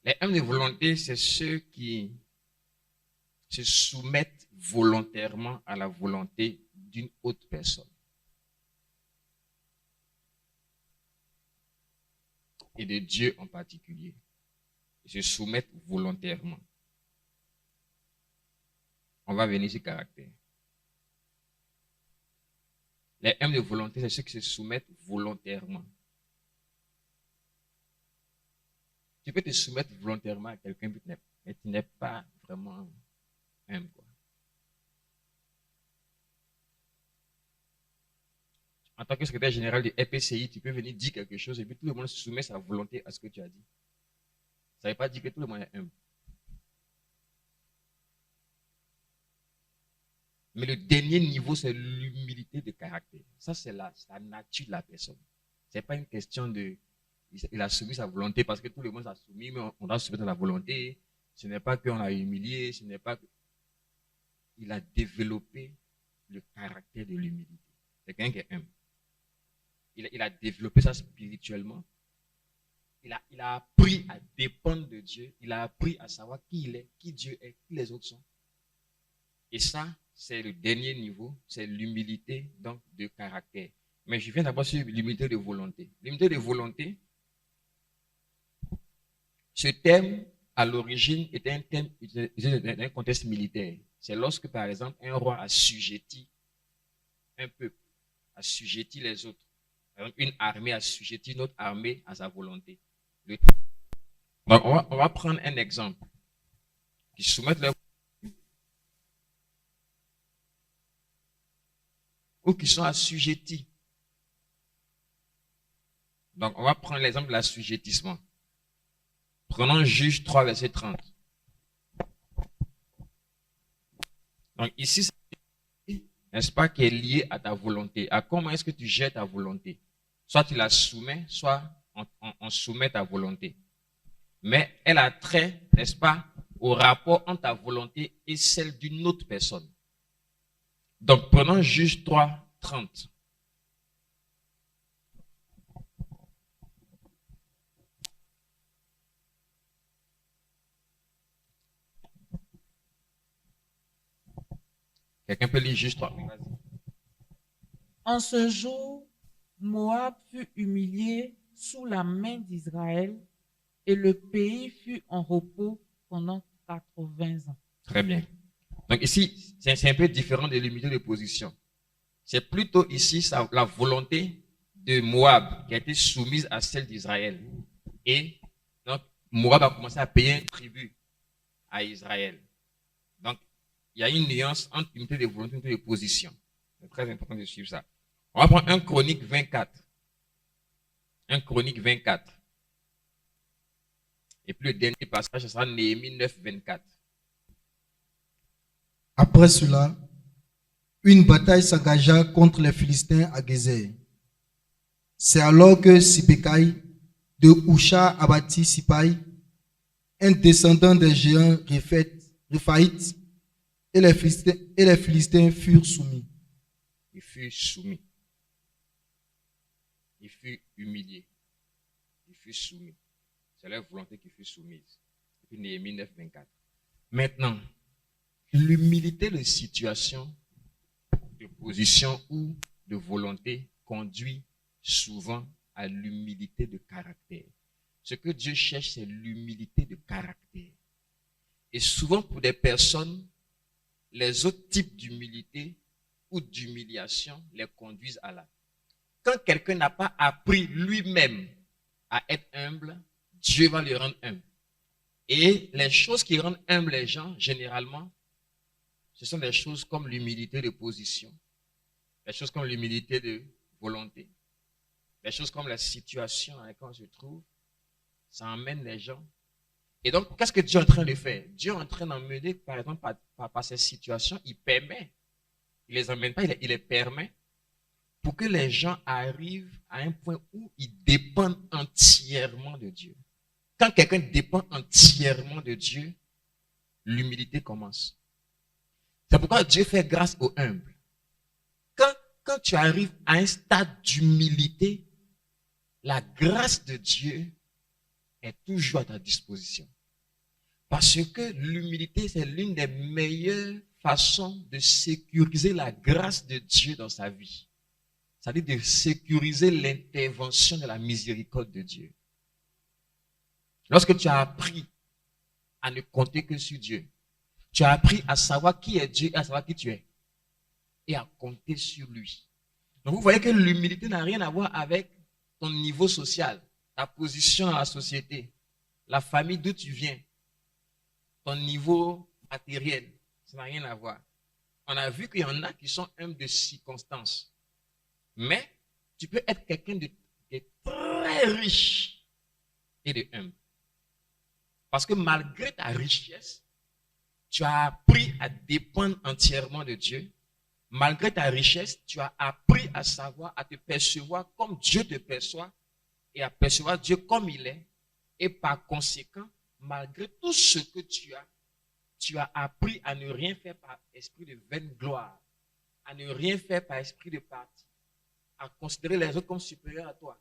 Les humbles de volonté, c'est ceux qui se soumettent volontairement à la volonté d'une autre personne. Et de Dieu en particulier. Ils se soumettent volontairement. On va venir sur le caractère. Les humbles de volonté, c'est ceux qui se soumettent volontairement. Tu peux te soumettre volontairement à quelqu'un, mais tu n'es pas vraiment humble. En tant que secrétaire général du RPCI, tu peux venir dire quelque chose et puis tout le monde se soumet sa volonté à ce que tu as dit. Ça ne veut pas dire que tout le monde est humble. Mais le dernier niveau, c'est l'humilité de caractère. Ça, c'est la nature de la personne. Ce n'est pas une question de... Il a soumis sa volonté parce que tout le monde s'est soumis, mais on doit soumettre la volonté. Ce n'est pas qu'on l'a humilié, ce n'est pas que... Il a développé le caractère de l'humilité. C'est quelqu'un qui est humble. Il a développé ça spirituellement. il a appris à dépendre de Dieu. Il a appris à savoir qui il est, qui Dieu est, qui les autres sont. Et ça, c'est le dernier niveau, c'est l'humilité donc de caractère. Mais je viens d'abord sur l'humilité de volonté. L'humilité de volonté, ce terme, à l'origine, était un terme utilisé dans un contexte militaire. C'est lorsque, par exemple, un roi assujettit un peuple, assujettit les autres. Par exemple, une armée assujettit une autre armée à sa volonté. Donc, on va prendre un exemple. Qui soumettent leur ou qui sont assujettis. Donc, on va prendre l'exemple de l'assujettissement. Prenons Juge 3, verset 30. Donc, ici, n'est-ce pas, qui est lié à ta volonté. À comment est-ce que tu gères ta volonté? Soit tu la soumets, soit on soumet ta volonté. Mais elle a trait, n'est-ce pas, au rapport entre ta volonté et celle d'une autre personne. Donc, prenons Juge 3, 30. Quelqu'un peut lire Juge 3? En ce jour, Moab fut humilié sous la main d'Israël et le pays fut en repos pendant 80 ans. Très bien. Donc ici, c'est un peu différent de l'humilité de position. C'est plutôt ici la volonté de Moab qui a été soumise à celle d'Israël. Et donc, Moab a commencé à payer un tribut à Israël. Donc, il y a une nuance entre l'humilité de volonté et l'humilité de position. C'est très important de suivre ça. On va prendre 1 Chronique 24. 1 Chronique 24. Et puis le dernier passage, ce sera Néhémie 9, 24. Après cela, une bataille s'engagea contre les Philistins à Gézer. C'est alors que Sibécaï de Husha abattit Sipaï, un descendant des géants Réphaïtes, et les Philistins furent soumis. Il fut soumis. Il fut humilié. Il fut soumis. C'est leur volonté qui fut soumise. Et puis Néhémie 9, 24. Maintenant, l'humilité de situation, de position ou de volonté conduit souvent à l'humilité de caractère. Ce que Dieu cherche, c'est l'humilité de caractère. Et souvent pour des personnes, les autres types d'humilité ou d'humiliation les conduisent à là. Quand quelqu'un n'a pas appris lui-même à être humble, Dieu va le rendre humble. Et les choses qui rendent humbles les gens, généralement, ce sont des choses comme l'humilité de position, des choses comme l'humilité de volonté, des choses comme la situation dans laquelle on se trouve. Ça emmène les gens. Et donc, qu'est-ce que Dieu est en train de faire? Dieu est en train d'emmener, par exemple, par ces situations, il permet. Il ne les emmène pas, il les permet pour que les gens arrivent à un point où ils dépendent entièrement de Dieu. Quand quelqu'un dépend entièrement de Dieu, l'humilité commence. C'est pourquoi Dieu fait grâce aux humbles. Quand tu arrives à un stade d'humilité, la grâce de Dieu est toujours à ta disposition. Parce que l'humilité, c'est l'une des meilleures façons de sécuriser la grâce de Dieu dans sa vie. C'est-à-dire de sécuriser l'intervention de la miséricorde de Dieu. Lorsque tu as appris à ne compter que sur Dieu, tu as appris à savoir qui est Dieu et à savoir qui tu es. Et à compter sur lui. Donc vous voyez que l'humilité n'a rien à voir avec ton niveau social, ta position dans la société, la famille d'où tu viens, ton niveau matériel. Ça n'a rien à voir. On a vu qu'il y en a qui sont humbles de circonstances. Mais tu peux être quelqu'un de très riche et de humble. Parce que malgré ta richesse, tu as appris à dépendre entièrement de Dieu. Malgré ta richesse, tu as appris à savoir, à te percevoir comme Dieu te perçoit et à percevoir Dieu comme il est. Et par conséquent, malgré tout ce que tu as appris à ne rien faire par esprit de vaine gloire, à ne rien faire par esprit de parti, à considérer les autres comme supérieurs à toi.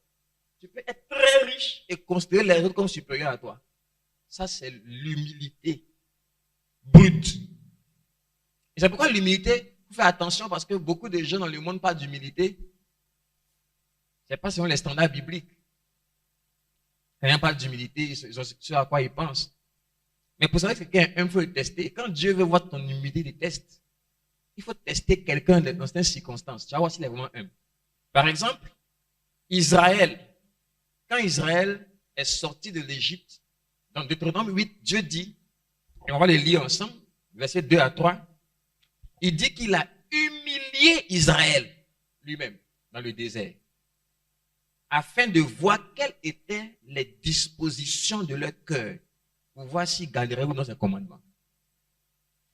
Tu peux être très riche et considérer les autres comme supérieurs à toi. Ça, c'est l'humilité brute. Et c'est pourquoi l'humilité, il faut faire attention parce que beaucoup de gens dans le monde parlent d'humilité. Ce n'est pas selon les standards bibliques. Quand ils parlent d'humilité, ils ont ce à quoi ils pensent. Mais pour savoir que quelqu'un faut le tester. Quand Dieu veut voir ton humilité, il teste. Il faut tester quelqu'un dans certaines circonstances. Tu vas voir s'il est vraiment humble. Par exemple, Israël. Quand Israël est sorti de l'Égypte, dans Deutéronome 8, Dieu dit, et on va les lire ensemble, versets 2 à 3, il dit qu'il a humilié Israël lui-même dans le désert, afin de voir quelles étaient les dispositions de leur cœur, pour voir s'ils garderaient ou non ses commandements.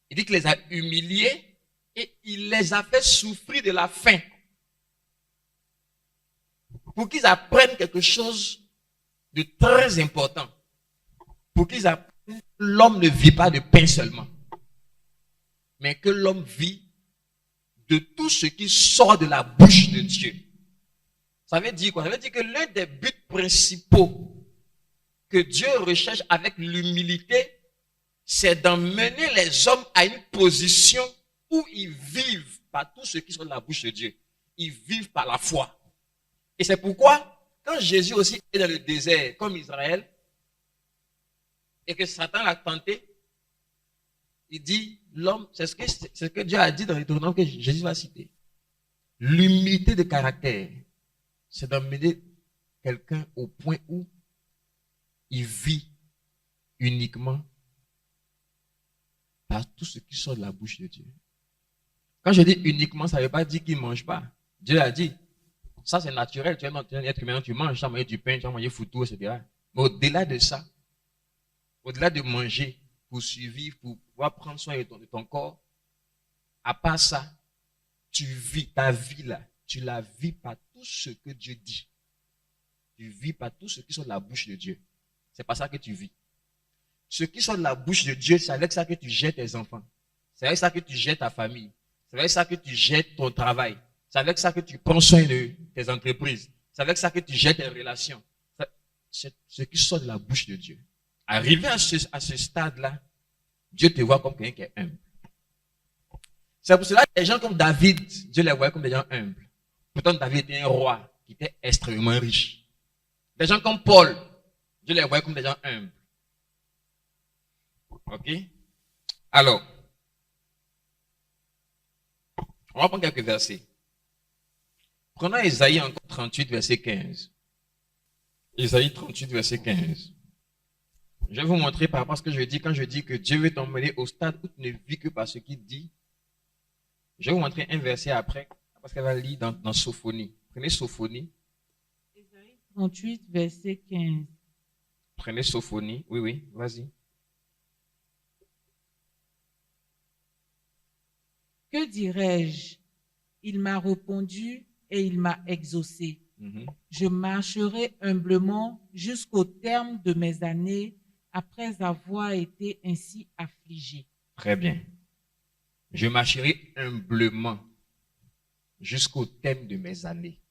Il dit qu'il les a humiliés et il les a fait souffrir de la faim, pour qu'ils apprennent quelque chose de très important. Pour qu'ils apprennent que l'homme ne vit pas de pain seulement, mais que l'homme vit de tout ce qui sort de la bouche de Dieu. Ça veut dire quoi? Ça veut dire que l'un des buts principaux que Dieu recherche avec l'humilité, c'est d'emmener les hommes à une position où ils vivent par tout ce qui sort de la bouche de Dieu. Ils vivent par la foi. Et c'est pourquoi, quand Jésus aussi est dans le désert, comme Israël, et que Satan l'a tenté, il dit, l'homme, c'est ce que Dieu a dit dans les Deutéronome que Jésus va citer. L'humilité de caractère, c'est d'emmener quelqu'un au point où il vit uniquement par tout ce qui sort de la bouche de Dieu. Quand je dis uniquement, ça ne veut pas dire qu'il ne mange pas. Dieu a dit, ça c'est naturel, tu es un être humain, tu manges, tu vas manger du pain, tu vas manger foutu, etc. Mais au-delà de ça, au-delà de manger pour survivre, pour pouvoir prendre soin de ton corps, à part ça, tu vis ta vie là, tu la vis par tout ce que Dieu dit. Tu vis par tout ce qui sort de la bouche de Dieu. C'est pas ça que tu vis. Ce qui sort de la bouche de Dieu, c'est avec ça que tu jettes tes enfants. C'est avec ça que tu jettes ta famille. C'est avec ça que tu jettes ton travail. C'est avec ça que tu prends soin de tes entreprises. C'est avec ça que tu jettes tes relations. C'est ce qui sort de la bouche de Dieu. Arrivé à ce stade-là, Dieu te voit comme quelqu'un qui est humble. C'est pour cela que des gens comme David, Dieu les voyait comme des gens humbles. Pourtant, David était un roi qui était extrêmement riche. Des gens comme Paul, Dieu les voyait comme des gens humbles. Ok? Alors, on va prendre quelques versets. Prenons Ésaïe encore 38, verset 15. Ésaïe 38, verset 15. Je vais vous montrer par rapport à ce que je dis quand je dis que Dieu veut t'emmener au stade où tu ne vis que par ce qu'il dit. Je vais vous montrer un verset après, parce qu'elle va lire dans Sophonie. Prenez Sophonie. Ésaïe 38, verset 15. Prenez Sophonie. Oui, vas-y. Que dirais-je? Il m'a répondu et il m'a exaucé. Je marcherai humblement jusqu'au terme de mes années après avoir été ainsi affligé. Très bien. Je marcherai humblement jusqu'au terme de mes années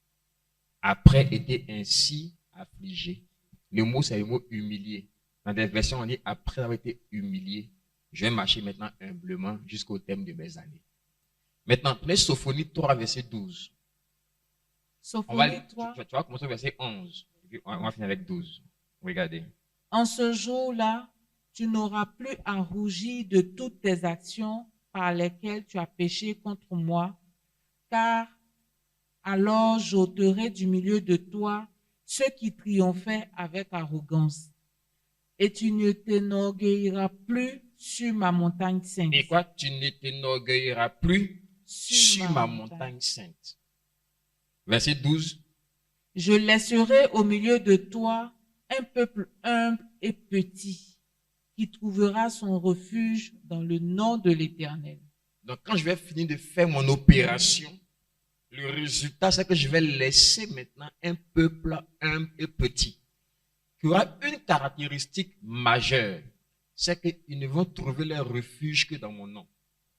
après être ainsi affligé. Le mot, c'est le mot humilié. Dans des versions, on dit après avoir été humilié, je vais marcher maintenant humblement jusqu'au terme de mes années. Maintenant, prenez Sophonie 3, verset 12. Sophonie 3. Tu vas commencer au verset 11. On va finir avec 12. Regardez. En ce jour-là, tu n'auras plus à rougir de toutes tes actions par lesquelles tu as péché contre moi, car alors j'ôterai du milieu de toi ceux qui triomphaient avec arrogance, et tu ne t'énorgueilliras plus sur ma montagne sainte. Et quoi? Tu ne t'énorgueilliras plus sur ma montagne sainte. Verset 12. Je laisserai au milieu de toi un peuple humble et petit qui trouvera son refuge dans le nom de l'Éternel. Donc quand je vais finir de faire mon opération, le résultat c'est que je vais laisser maintenant un peuple humble et petit qui aura une caractéristique majeure, c'est qu'ils ne vont trouver leur refuge que dans mon nom.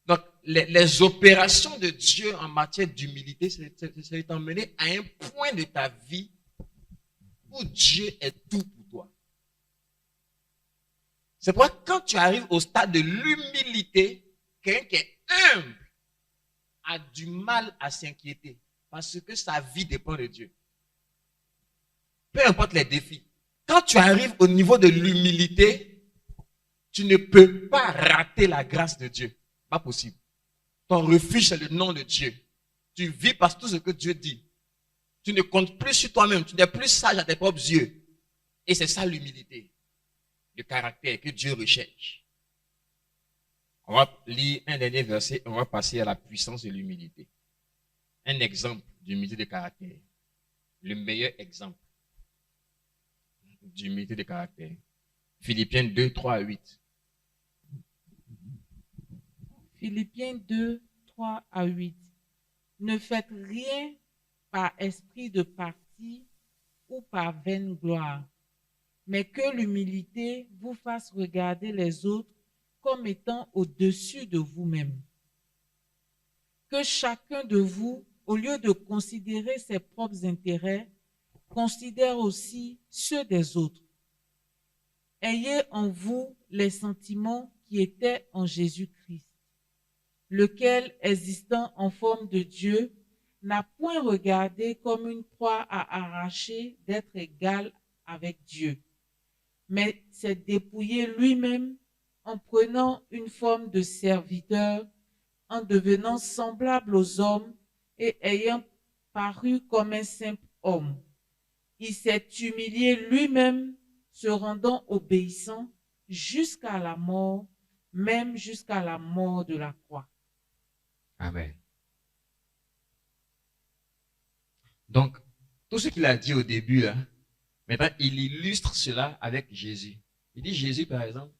Donc, les opérations de Dieu en matière d'humilité, c'est t'emmener à un point de ta vie où Dieu est tout pour toi. C'est pourquoi quand tu arrives au stade de l'humilité, quelqu'un qui est humble a du mal à s'inquiéter parce que sa vie dépend de Dieu. Peu importe les défis. Quand tu arrives au niveau de l'humilité, tu ne peux pas rater la grâce de Dieu. Pas possible. Ton refuge, c'est le nom de Dieu. Tu vis par tout ce que Dieu dit. Tu ne comptes plus sur toi-même. Tu n'es plus sage à tes propres yeux. Et c'est ça l'humilité. Le caractère que Dieu recherche. On va lire un dernier verset. On va passer à la puissance de l'humilité. Un exemple d'humilité de caractère. Le meilleur exemple d'humilité de caractère. Philippiens 2, 3 à 8. Philippiens 2, 3 à 8. Ne faites rien par esprit de parti ou par vaine gloire, mais que l'humilité vous fasse regarder les autres comme étant au-dessus de vous-même. Que chacun de vous, au lieu de considérer ses propres intérêts, considère aussi ceux des autres. Ayez en vous les sentiments qui étaient en Jésus-Christ, lequel, existant en forme de Dieu, n'a point regardé comme une proie à arracher d'être égal avec Dieu, mais s'est dépouillé lui-même en prenant une forme de serviteur, en devenant semblable aux hommes et ayant paru comme un simple homme. Il s'est humilié lui-même, se rendant obéissant jusqu'à la mort, même jusqu'à la mort de la croix. Amen. Donc, tout ce qu'il a dit au début, là, maintenant, il illustre cela avec Jésus. Il dit Jésus, par exemple,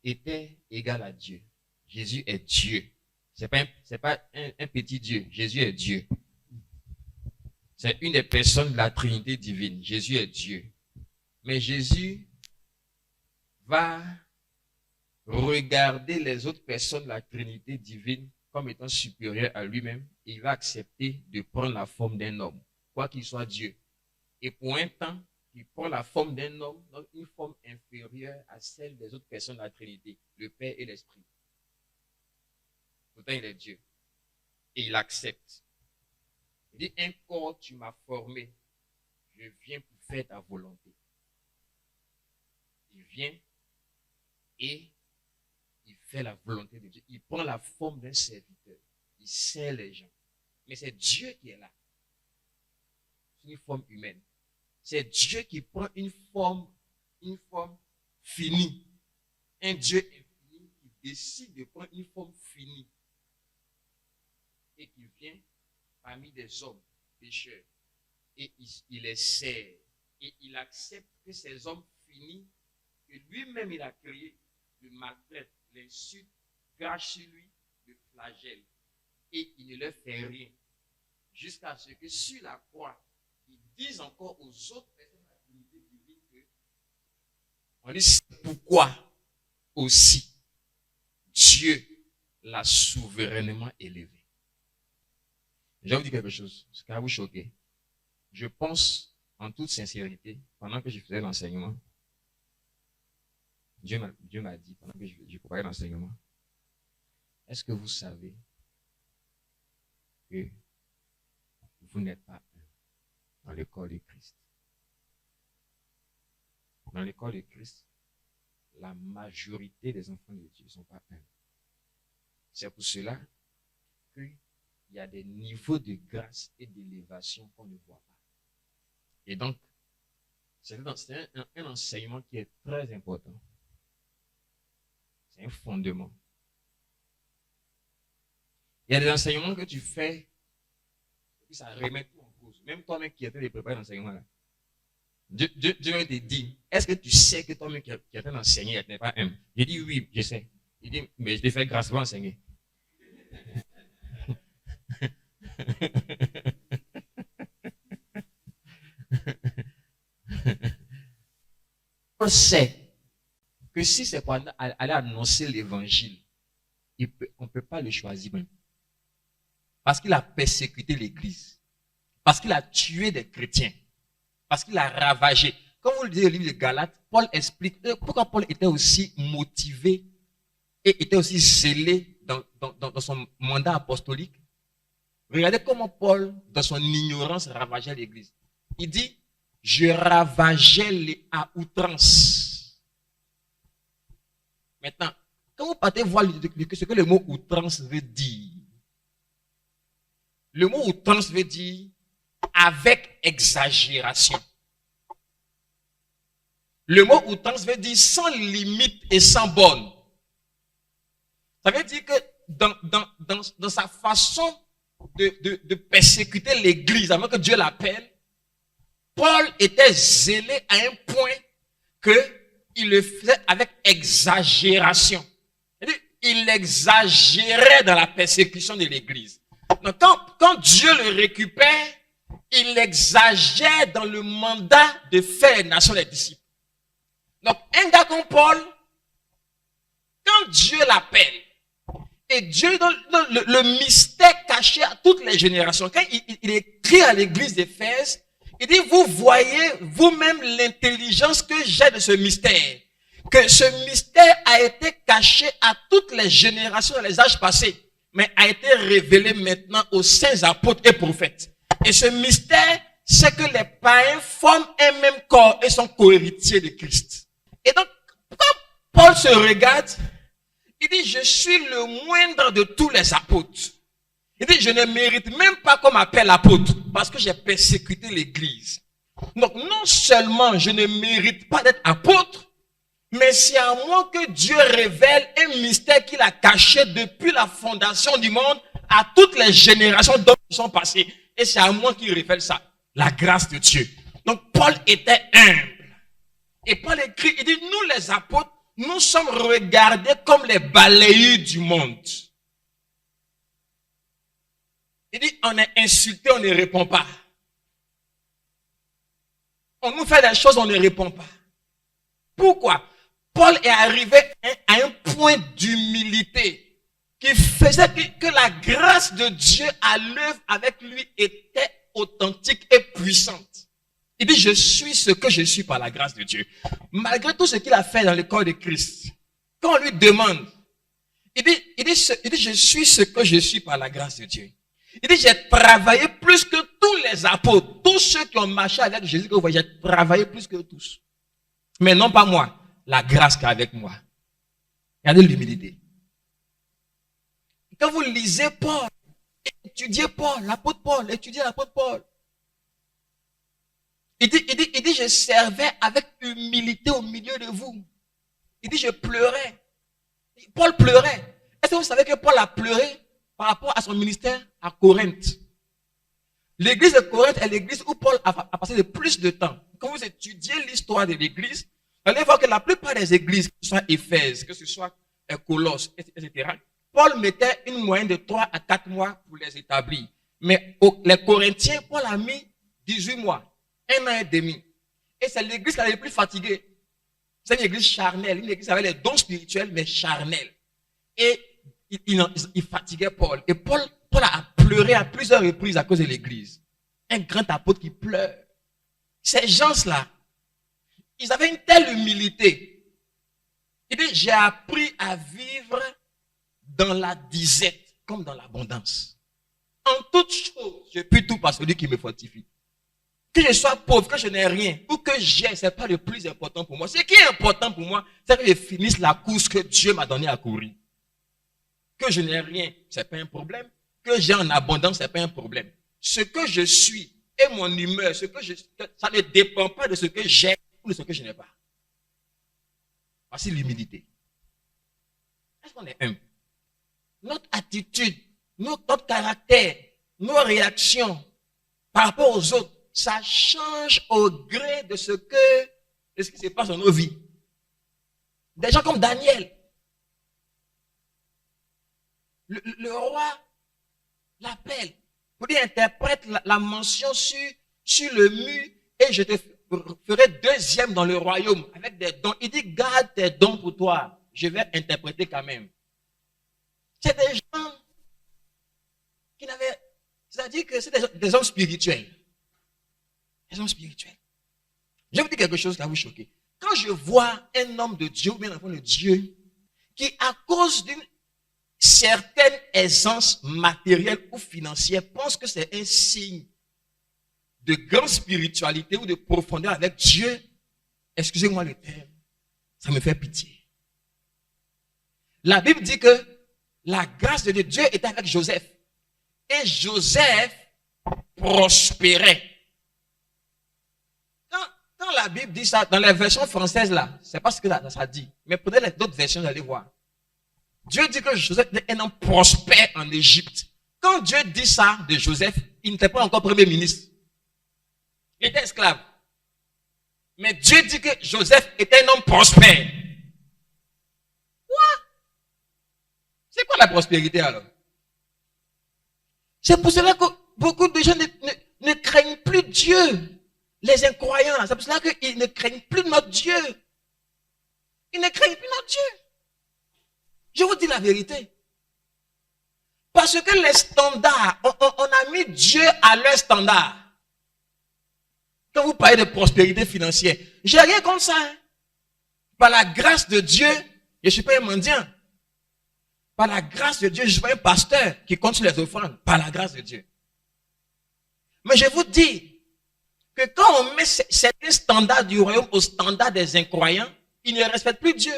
était égal à Dieu. Jésus est Dieu. C'est pas un petit Dieu. Jésus est Dieu. C'est une des personnes de la Trinité divine. Jésus est Dieu. Mais Jésus va regarder les autres personnes de la Trinité divine comme étant supérieurs à lui-même et il va accepter de prendre la forme d'un homme, quoi qu'il soit Dieu. Et pour un temps, il prend la forme d'un homme, donc une forme inférieure à celle des autres personnes de la Trinité, le Père et l'Esprit. Pourtant, il est Dieu. Et il accepte. Il dit, un corps, tu m'as formé. Je viens pour faire ta volonté. Il vient et il fait la volonté de Dieu. Il prend la forme d'un serviteur. Il sert les gens. Mais c'est Dieu qui est là. C'est une forme humaine. C'est Dieu qui prend une forme finie. Un Dieu infini qui décide de prendre une forme finie. Et qui vient parmi des hommes pécheurs. Et il les sert. Et il accepte que ces hommes finis, que lui-même il a créé, le maltraite, l'insulte, crache sur lui, le flagelle. Et il ne leur fait rien. Jusqu'à ce que sur la croix, ils disent encore aux autres personnes de la Trinité divine que on dit c'est pourquoi aussi Dieu l'a souverainement élevé. Je vais vous dire quelque chose, ce qui va vous choquer. Je pense, en toute sincérité, pendant que je faisais l'enseignement, Dieu m'a dit, pendant que je préparais l'enseignement, est-ce que vous savez que vous n'êtes pas un dans le corps de Christ? Dans le corps de Christ, la majorité des enfants de Dieu ne sont pas un. C'est pour cela qu'il y a des niveaux de grâce et d'élévation qu'on ne voit pas. Et donc, c'est un enseignement qui est très important. C'est un fondement. Il y a des enseignements que tu fais, et puis ça remet tout en cause. Même toi-même qui étais de préparer l'enseignement là. Dieu te dit, est-ce que tu sais que toi-même qui étais enseigné, tu n'es pas un? J'ai dit oui, je sais. Il dit, mais je t'ai fait grâce pour enseigner. On sait que si c'est pour aller annoncer l'évangile, on ne peut pas le choisir même. Parce qu'il a persécuté l'église. Parce qu'il a tué des chrétiens. Parce qu'il a ravagé. Quand vous lisez le livre de Galates, Paul explique pourquoi Paul était aussi motivé et était aussi zélé dans son mandat apostolique. Regardez comment Paul, dans son ignorance, ravageait l'église. Il dit, je ravageais à outrance. Maintenant, quand vous partez voir ce que le mot outrance veut dire, le mot outrance veut dire avec exagération. Le mot outrance veut dire sans limite et sans borne. Ça veut dire que dans sa façon de persécuter l'église avant que Dieu l'appelle, Paul était zélé à un point qu'il le faisait avec exagération. Il exagérait dans la persécution de l'église. Donc quand Dieu le récupère, il exagère dans le mandat de faire les nations les disciples. Donc un gars comme Paul, quand Dieu l'appelle, et Dieu donne le mystère caché à toutes les générations. Quand il écrit à l'église d'Éphèse, il dit, vous voyez vous-même l'intelligence que j'ai de ce mystère. Que ce mystère a été caché à toutes les générations dans les âges passés, mais a été révélé maintenant aux saints apôtres et prophètes. Et ce mystère, c'est que les païens forment un même corps et sont cohéritiers de Christ. Et donc, quand Paul se regarde, il dit, je suis le moindre de tous les apôtres. Il dit, je ne mérite même pas qu'on m'appelle apôtre parce que j'ai persécuté l'église. Donc, non seulement je ne mérite pas d'être apôtre, mais c'est à moi que Dieu révèle un mystère qu'il a caché depuis la fondation du monde à toutes les générations d'hommes qui sont passés. Et c'est à moi qu'il révèle ça. La grâce de Dieu. Donc, Paul était humble. Et Paul écrit, il dit, nous les apôtres, nous sommes regardés comme les balayeurs du monde. Il dit, on est insulté, on ne répond pas. On nous fait des choses, on ne répond pas. Pourquoi? Paul est arrivé à un point d'humilité qui faisait que la grâce de Dieu à l'œuvre avec lui était authentique et puissante. Il dit, je suis ce que je suis par la grâce de Dieu. Malgré tout ce qu'il a fait dans le corps de Christ, quand on lui demande, il dit, je suis ce que je suis par la grâce de Dieu. Il dit, j'ai travaillé plus que tous les apôtres, tous ceux qui ont marché avec Jésus, que vous voyez, j'ai travaillé plus que tous. Mais non pas moi, la grâce qui est avec moi. Regardez l'humilité. Quand vous lisez Paul, étudiez Paul, l'apôtre Paul, étudiez l'apôtre Paul. Il dit, je servais avec humilité au milieu de vous. Il dit, je pleurais. Paul pleurait. Est-ce que vous savez que Paul a pleuré par rapport à son ministère à Corinthe? L'église de Corinthe est l'église où Paul a passé le plus de temps. Quand vous étudiez l'histoire de l'église, vous allez voir que la plupart des églises, que ce soit Éphèse, que ce soit Colosse, etc., Paul mettait une moyenne de 3 à 4 mois pour les établir. Mais les Corinthiens, Paul a mis 18 mois. 1 an et demi. Et c'est l'église qui est la plus fatiguée. C'est une église charnelle, une église avec les dons spirituels, mais charnelle. Et il fatiguait Paul. Et Paul a pleuré à plusieurs reprises à cause de l'église. Un grand apôtre qui pleure. Ces gens-là, ils avaient une telle humilité. Il dit, j'ai appris à vivre dans la disette comme dans l'abondance. En toute chose, je puis tout par celui qui me fortifie. Que je sois pauvre, que je n'ai rien, ou que j'ai, ce n'est pas le plus important pour moi. Ce qui est important pour moi, c'est que je finisse la course que Dieu m'a donnée à courir. Que je n'ai rien, ce n'est pas un problème. Que j'ai en abondance, ce n'est pas un problème. Ce que je suis et mon humeur, ça ne dépend pas de ce que j'ai ou de ce que je n'ai pas. Voici l'humilité. Est-ce qu'on est humble? Notre attitude, notre caractère, nos réactions par rapport aux autres, ça change au gré de ce qui se passe dans nos vies. Des gens comme Daniel. Le roi l'appelle pour dire, interprète la mention sur le mur et je te ferai deuxième dans le royaume avec des dons. Il dit, garde tes dons pour toi. Je vais interpréter quand même. C'est des gens qui n'avaient, c'est-à-dire que c'est des hommes spirituels. Des hommes spirituels. Je vais vous dire quelque chose qui va vous choquer. Quand je vois un homme de Dieu ou bien un enfant de Dieu qui, à cause d'une certaine aisance matérielle ou financière, pense que c'est un signe de grande spiritualité ou de profondeur avec Dieu, excusez-moi le terme, ça me fait pitié. La Bible dit que la grâce de Dieu était avec Joseph. Et Joseph prospérait. Quand la Bible dit ça, dans les versions françaises là, c'est pas ce que ça dit. Mais prenez les autres versions, vous allez voir. Dieu dit que Joseph était un homme prospère en Égypte. Quand Dieu dit ça de Joseph, il n'était pas encore premier ministre. Il était esclave. Mais Dieu dit que Joseph était un homme prospère. Quoi? C'est quoi la prospérité alors? C'est pour cela que beaucoup de gens ne craignent plus Dieu. Les incroyants, c'est pour cela qu'ils ne craignent plus notre Dieu. Ils ne craignent plus notre Dieu. Je vous dis la vérité. Parce que les standards, on a mis Dieu à leur standard. Quand vous parlez de prospérité financière, j'ai rien contre ça. Hein. Par la grâce de Dieu, je ne suis pas un mendiant. Par la grâce de Dieu, je ne suis pas un pasteur qui compte sur les offrandes. Par la grâce de Dieu. Mais je vous dis que quand on met certains standards du royaume au standard des incroyants, ils ne respectent plus Dieu.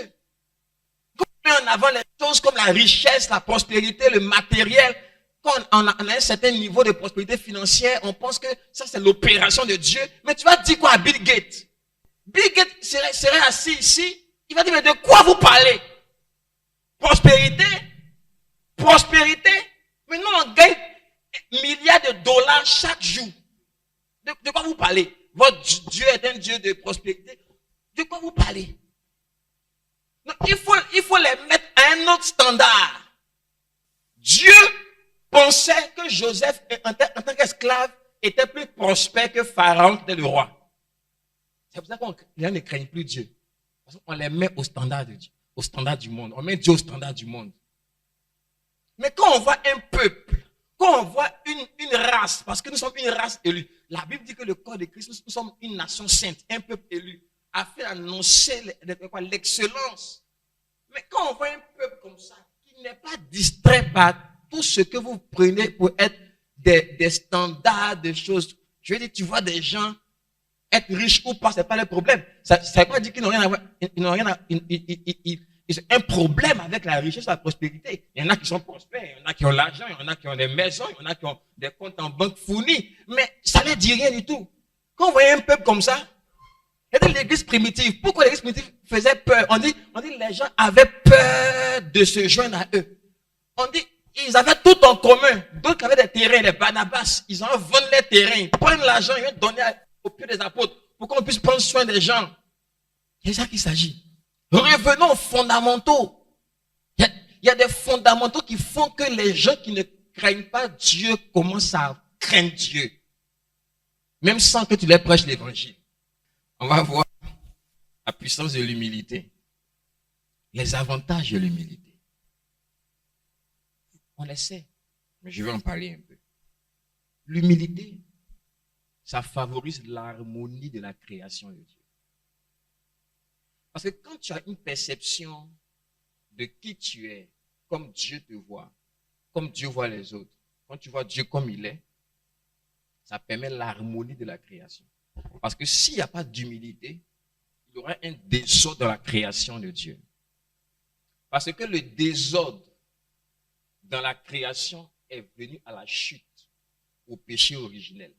Quand on met en avant les choses comme la richesse, la prospérité, le matériel, quand on a un certain niveau de prospérité financière, on pense que ça c'est l'opération de Dieu. Mais tu vas dire quoi à Bill Gates? Bill Gates serait assis ici, il va dire, mais de quoi vous parlez? Prospérité? Prospérité? Mais nous on gagne milliards de dollars chaque jour. De quoi vous parlez? Votre Dieu est un Dieu de prospérité. De quoi vous parlez? Donc, il faut les mettre à un autre standard. Dieu pensait que Joseph, en tant qu'esclave, était plus prospère que Pharaon, qui était le roi. C'est pour ça qu'on ne craignent plus Dieu. Parce qu'on les met au standard de Dieu, au standard du monde. On met Dieu au standard du monde. Mais quand on voit un peuple, quand on voit une race, parce que nous sommes une race élue, la Bible dit que le corps de Christ, nous sommes une nation sainte, un peuple élu, afin d'annoncer l'excellence. Mais quand on voit un peuple comme ça, qui n'est pas distrait par tout ce que vous prenez pour être des standards de choses, je veux dire, tu vois des gens être riches ou pas, c'est pas le problème. Ça ne veut pas dire qu'ils n'ont rien à voir, ils ont un problème avec la richesse et la prospérité. Il y en a qui sont prospères, il y en a qui ont l'argent, il y en a qui ont des maisons, il y en a qui ont des comptes en banque fournis. Mais ça ne dit rien du tout. Quand on voyait un peuple comme ça, c'était l'église primitive. Pourquoi l'église primitive faisait peur? On dit les gens avaient peur de se joindre à eux. On dit, ils avaient tout en commun. D'autres avaient des terrains, les Barnabas, ils ont vendu les terrains, ils prennent l'argent, ils vont donner au pied des apôtres pour qu'on puisse prendre soin des gens. C'est ça qu'il s'agit. Revenons aux fondamentaux. Il y a des fondamentaux qui font que les gens qui ne craignent pas Dieu commencent à craindre Dieu. Même sans que tu leur prêches l'évangile. On va voir la puissance de l'humilité. Les avantages de l'humilité. On les sait, mais je vais en parler un peu. L'humilité, ça favorise l'harmonie de la création de Dieu. Parce que quand tu as une perception de qui tu es, comme Dieu te voit, comme Dieu voit les autres, quand tu vois Dieu comme il est, ça permet l'harmonie de la création. Parce que s'il n'y a pas d'humilité, il y aura un désordre dans la création de Dieu. Parce que le désordre dans la création est venu à la chute, au péché originel.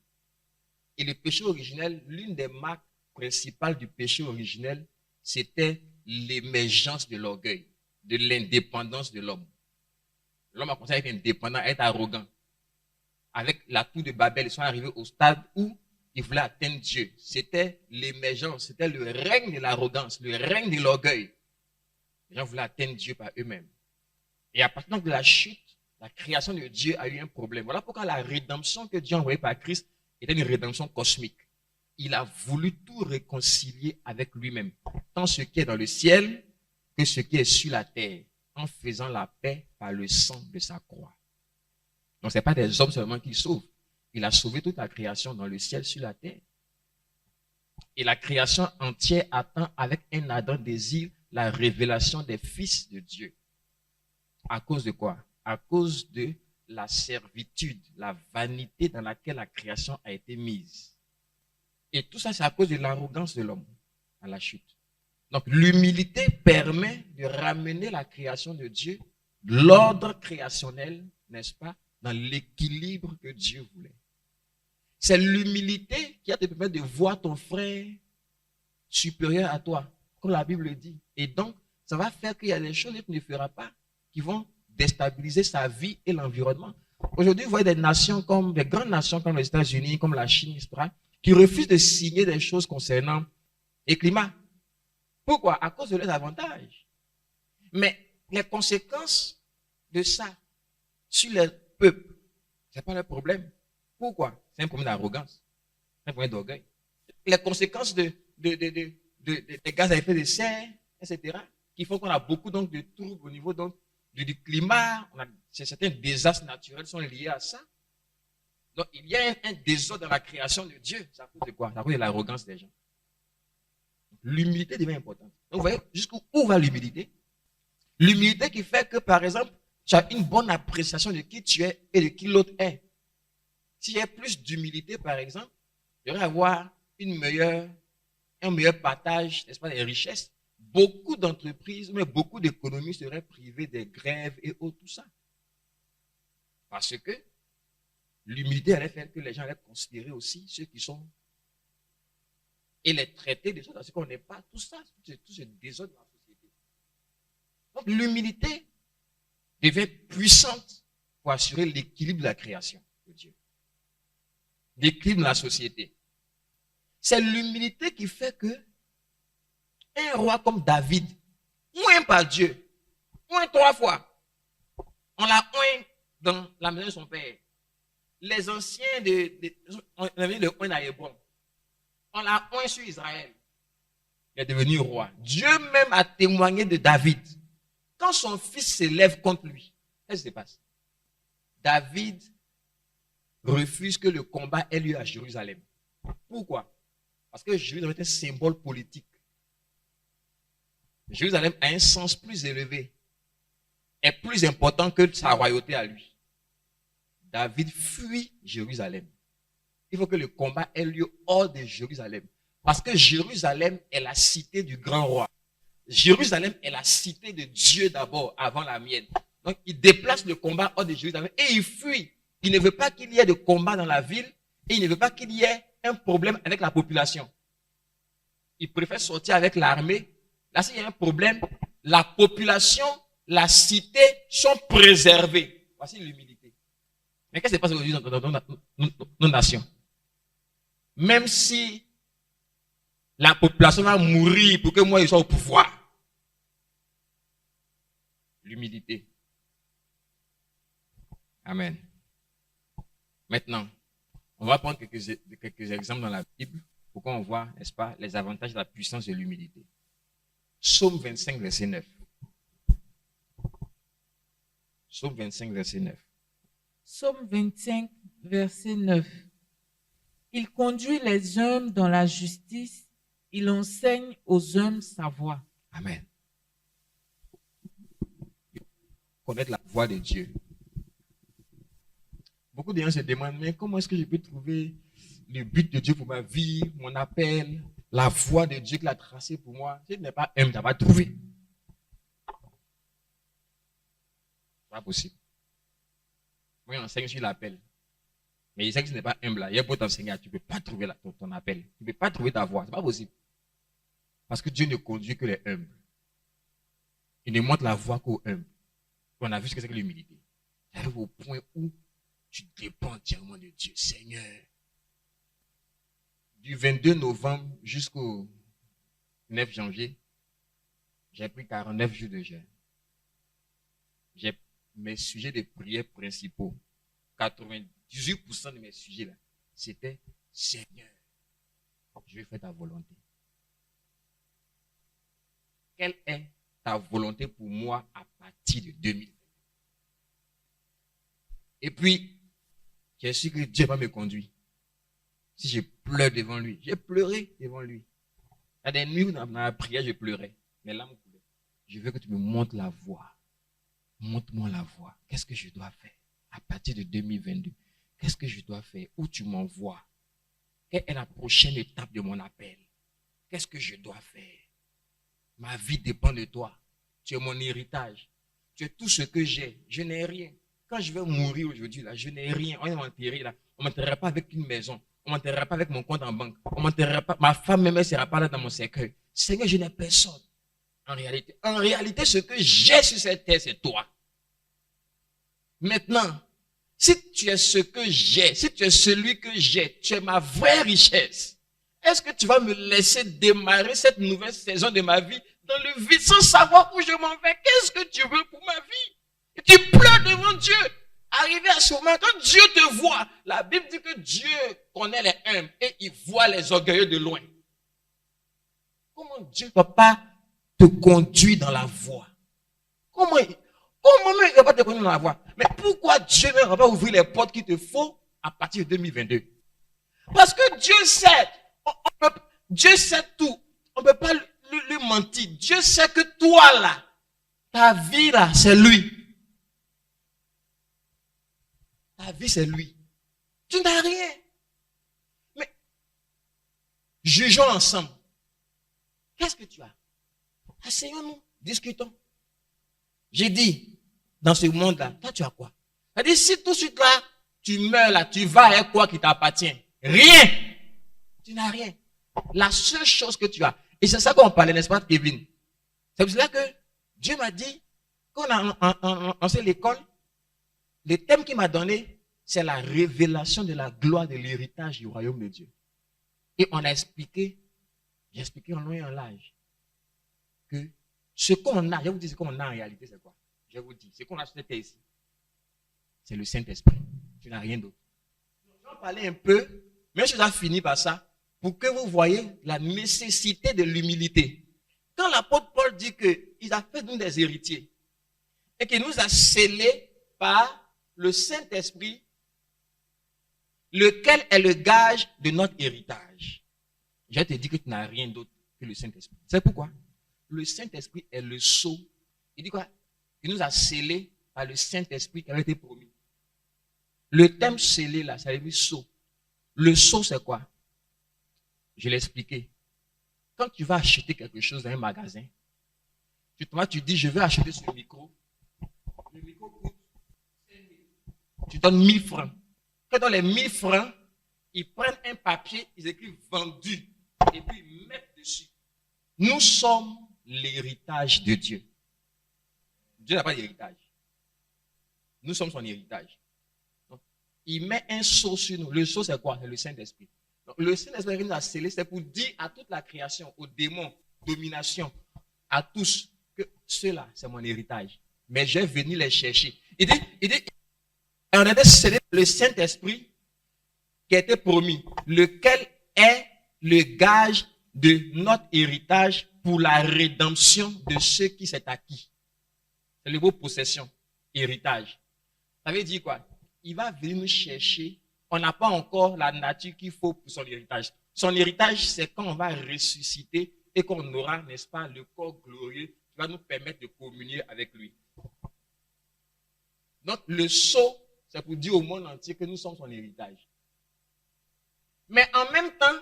Et le péché originel, l'une des marques principales du péché originel, c'était l'émergence de l'orgueil, de l'indépendance de l'homme. L'homme a commencé à être indépendant, à être arrogant. Avec la tour de Babel, ils sont arrivés au stade où ils voulaient atteindre Dieu. C'était l'émergence, c'était le règne de l'arrogance, le règne de l'orgueil. Les gens voulaient atteindre Dieu par eux-mêmes. Et à partir de la chute, la création de Dieu a eu un problème. Voilà pourquoi la rédemption que Dieu a envoyée par Christ était une rédemption cosmique. Il a voulu tout réconcilier avec lui-même, tant ce qui est dans le ciel que ce qui est sur la terre, en faisant la paix par le sang de sa croix. Donc ce n'est pas des hommes seulement qui sauvent. Il a sauvé toute la création dans le ciel, sur la terre. Et la création entière attend avec un ardent désir la révélation des fils de Dieu. À cause de quoi? À cause de la servitude, la vanité dans laquelle la création a été mise. Et tout ça, c'est à cause de l'arrogance de l'homme à la chute. Donc, l'humilité permet de ramener la création de Dieu, l'ordre créationnel, n'est-ce pas, dans l'équilibre que Dieu voulait. C'est l'humilité qui va te permettre de voir ton frère supérieur à toi, comme la Bible le dit. Et donc, ça va faire qu'il y a des choses que tu ne feras pas qui vont déstabiliser sa vie et l'environnement. Aujourd'hui, vous voyez des nations comme, des grandes nations comme les États-Unis, comme la Chine, etc., qui refusent de signer des choses concernant le climat. Pourquoi? À cause de leurs avantages. Mais les conséquences de ça sur les peuples, ce n'est pas le problème. Pourquoi? C'est un problème d'arrogance. C'est un problème d'orgueil. Les conséquences des gaz à effet de serre, etc., qui font qu'on a beaucoup donc, de troubles au niveau donc, du climat. Certains désastres naturels sont liés à ça. Donc, il y a un désordre dans la création de Dieu. Ça cause de quoi? Ça cause de l'arrogance des gens. L'humilité devient importante. Donc, vous voyez jusqu'où va l'humilité? L'humilité qui fait que, par exemple, tu as une bonne appréciation de qui tu es et de qui l'autre est. S'il y a plus d'humilité, par exemple, il y aurait avoir un meilleur partage, n'est-ce pas, des richesses. Beaucoup d'entreprises, mais beaucoup d'économies seraient privées des grèves et autres, tout ça. Parce que l'humilité allait faire que les gens allaient considérer aussi ceux qui sont et les traiter des choses, parce qu'on n'est pas tout ça, tout ce désordre dans la société. Donc l'humilité devient puissante pour assurer l'équilibre de la création de Dieu. L'équilibre de la société. C'est l'humilité qui fait que un roi comme David, oint par Dieu, oint 3 fois, on l'a oint dans la maison de son père. Les anciens on a mis le oint à Hébron. On l'a oint sur Israël. Il est devenu roi. Dieu même a témoigné de David. Quand son fils s'élève contre lui, qu'est-ce qui se passe? David refuse que le combat ait lieu à Jérusalem. Pourquoi? Parce que Jérusalem est un symbole politique. Jérusalem a un sens plus élevé, est plus important que sa royauté à lui. David fuit Jérusalem. Il faut que le combat ait lieu hors de Jérusalem. Parce que Jérusalem est la cité du grand roi. Jérusalem est la cité de Dieu d'abord, avant la mienne. Donc, il déplace le combat hors de Jérusalem et il fuit. Il ne veut pas qu'il y ait de combat dans la ville et il ne veut pas qu'il y ait un problème avec la population. Il préfère sortir avec l'armée. Là, s'il y a un problème, la population, la cité sont préservées. Voici l'humilité. Mais qu'est-ce qui se passe aujourd'hui dans nos nations? Même si la population va mourir pour que moi je sois au pouvoir. L'humilité. Amen. Maintenant, on va prendre quelques exemples dans la Bible pour qu'on voit, n'est-ce pas, les avantages de la puissance de l'humilité. Psaume 25, verset 9. Psaume 25, verset 9. Psaume 25, verset 9. Il conduit les hommes dans la justice, il enseigne aux hommes sa voie. Amen. Connaître la voie de Dieu. Beaucoup de gens se demandent, mais comment est-ce que je peux trouver le but de Dieu pour ma vie, mon appel, la voie de Dieu qu'il a tracée pour moi? Si tu n'es pas humble, tu n'as pas trouvé. C'est pas possible. Moi, j'enseigne sur l'appel. Mais il sait que tu n'es pas humble là. Il est pour t'enseigner, tu ne peux pas trouver ton appel. Tu ne peux pas trouver ta voie. Ce n'est pas possible. Parce que Dieu ne conduit que les humbles. Il ne montre la voie qu'aux humbles. On a vu ce que c'est que l'humilité. Tu arrives au point où tu dépends entièrement de Dieu. Seigneur, du 22 novembre jusqu'au 9 janvier, j'ai pris 49 jours de jeûne. J'ai mes sujets de prière principaux. 98% de mes sujets là, c'était Seigneur, je vais faire ta volonté. Quelle est ta volonté pour moi à partir de 2020? Et puis, j'ai su que Dieu va me conduire. Si je pleure devant lui, j'ai pleuré devant lui. Il y a des nuits où dans la prière, je pleurais. Mes larmes coulaient. Je veux que tu me montres la voie. Montre-moi la voie. Qu'est-ce que je dois faire à partir de 2022? Qu'est-ce que je dois faire? Où tu m'envoies? Quelle est la prochaine étape de mon appel? Qu'est-ce que je dois faire? Ma vie dépend de toi. Tu es mon héritage. Tu es tout ce que j'ai. Je n'ai rien. Quand je vais mourir aujourd'hui, là, je n'ai rien. On va m'enterrer là. On ne m'enterrera pas avec une maison. On ne m'enterrera pas avec mon compte en banque. On m'enterrera pas. Ma femme même ne sera pas là dans mon cercueil. Seigneur, je n'ai personne. En réalité, ce que j'ai sur cette terre, c'est toi. Maintenant, si tu es ce que j'ai, si tu es celui que j'ai, tu es ma vraie richesse. Est-ce que tu vas me laisser démarrer cette nouvelle saison de ma vie dans le vide sans savoir où je m'en vais? Qu'est-ce que tu veux pour ma vie? Et tu pleures devant Dieu. Arrivé à ce moment, quand Dieu te voit, la Bible dit que Dieu connaît les humbles et il voit les orgueilleux de loin. Comment Dieu ne va pas te conduire dans la voie? Comment il ne va pas te conduire dans la voie? Mais pourquoi Dieu ne va pas ouvrir les portes qu'il te faut à partir de 2022? Parce que Dieu sait. Dieu sait tout. On ne peut pas lui mentir. Dieu sait que toi là, ta vie là, c'est lui. Ta vie, c'est lui. Tu n'as rien. Mais jugeons ensemble. Qu'est-ce que tu as? Asseyons-nous, discutons. J'ai dit, dans ce monde-là, toi tu as quoi? C'est-à-dire, si tout de suite là, tu meurs là, tu vas avec quoi qui t'appartient? Rien. Tu n'as rien. La seule chose que tu as, et c'est ça qu'on parlait, n'est-ce pas, Kevin? C'est pour cela que Dieu m'a dit, quand on a enseigné l'école, le thème qu'il m'a donné, c'est la révélation de la gloire de l'héritage du royaume de Dieu. Et on a expliqué, j'ai expliqué en long et en large, que ce qu'on a, je vais vous dire ce qu'on a en réalité, c'est quoi? Je vais vous dire, ce qu'on a sur cette terre ici, c'est le Saint-Esprit. Tu n'as rien d'autre. Je vais en parler un peu, mais je vais finir par ça, pour que vous voyez la nécessité de l'humilité. Quand l'apôtre Paul dit qu'il a fait de nous des héritiers, et qu'il nous a scellés par le Saint-Esprit, lequel est le gage de notre héritage. Je te dis que tu n'as rien d'autre que le Saint-Esprit. C'est pourquoi? Le Saint-Esprit est le sceau. Il dit quoi? Il nous a scellés par le Saint-Esprit qui avait été promis. Le terme scellé là, ça veut dire sceau. Le sceau, c'est quoi? Je l'ai expliqué. Quand tu vas acheter quelque chose dans un magasin, tu dis, je vais acheter ce micro. Le micro coûte 5 000. Tu donnes 1000 francs. Quand dans les 1000 francs, ils prennent un papier, ils écrivent vendu. Et puis ils mettent dessus. Nous sommes l'héritage de Dieu. Dieu n'a pas d'héritage. Nous sommes son héritage. Donc, il met un sceau sur nous. Le sceau, c'est quoi? C'est le Saint-Esprit. Donc, le Saint-Esprit qui nous a scellés, c'est pour dire à toute la création, aux démons, domination, à tous, que ceux-là, c'est mon héritage. Mais je vais venir les chercher. Il dit, on était scellé le Saint-Esprit qui a été promis, lequel est le gage de notre héritage pour la rédemption de ceux qui s'est acquis. C'est le mot possession, héritage. Ça veut dire quoi? Il va venir nous chercher. On n'a pas encore la nature qu'il faut pour son héritage. Son héritage, c'est quand on va ressusciter et qu'on aura, n'est-ce pas, le corps glorieux qui va nous permettre de communier avec lui. Donc, le sceau, c'est pour dire au monde entier que nous sommes son héritage. Mais en même temps,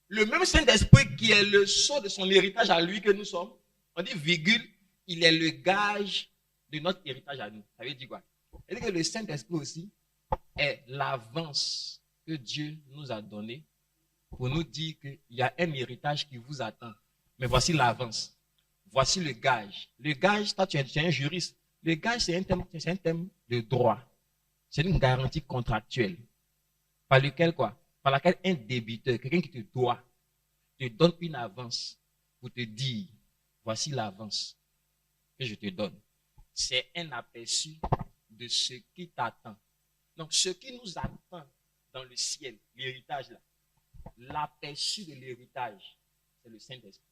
le même Saint-Esprit qui est le sceau de son héritage à lui que nous sommes, on dit virgule, il est le gage de notre héritage à nous. Ça veut dire quoi? Ça veut dire que le Saint-Esprit aussi est l'avance que Dieu nous a donnée pour nous dire qu'il y a un héritage qui vous attend. Mais voici l'avance. Voici le gage. Le gage, toi tu es un juriste. Le gage, c'est un thème de droit. C'est une garantie contractuelle. Par lequel quoi? Par laquelle un débiteur, quelqu'un qui te doit, te donne une avance pour te dire, voici l'avance que je te donne. C'est un aperçu de ce qui t'attend. Donc, ce qui nous attend dans le ciel, l'héritage là, l'aperçu de l'héritage, c'est le Saint-Esprit.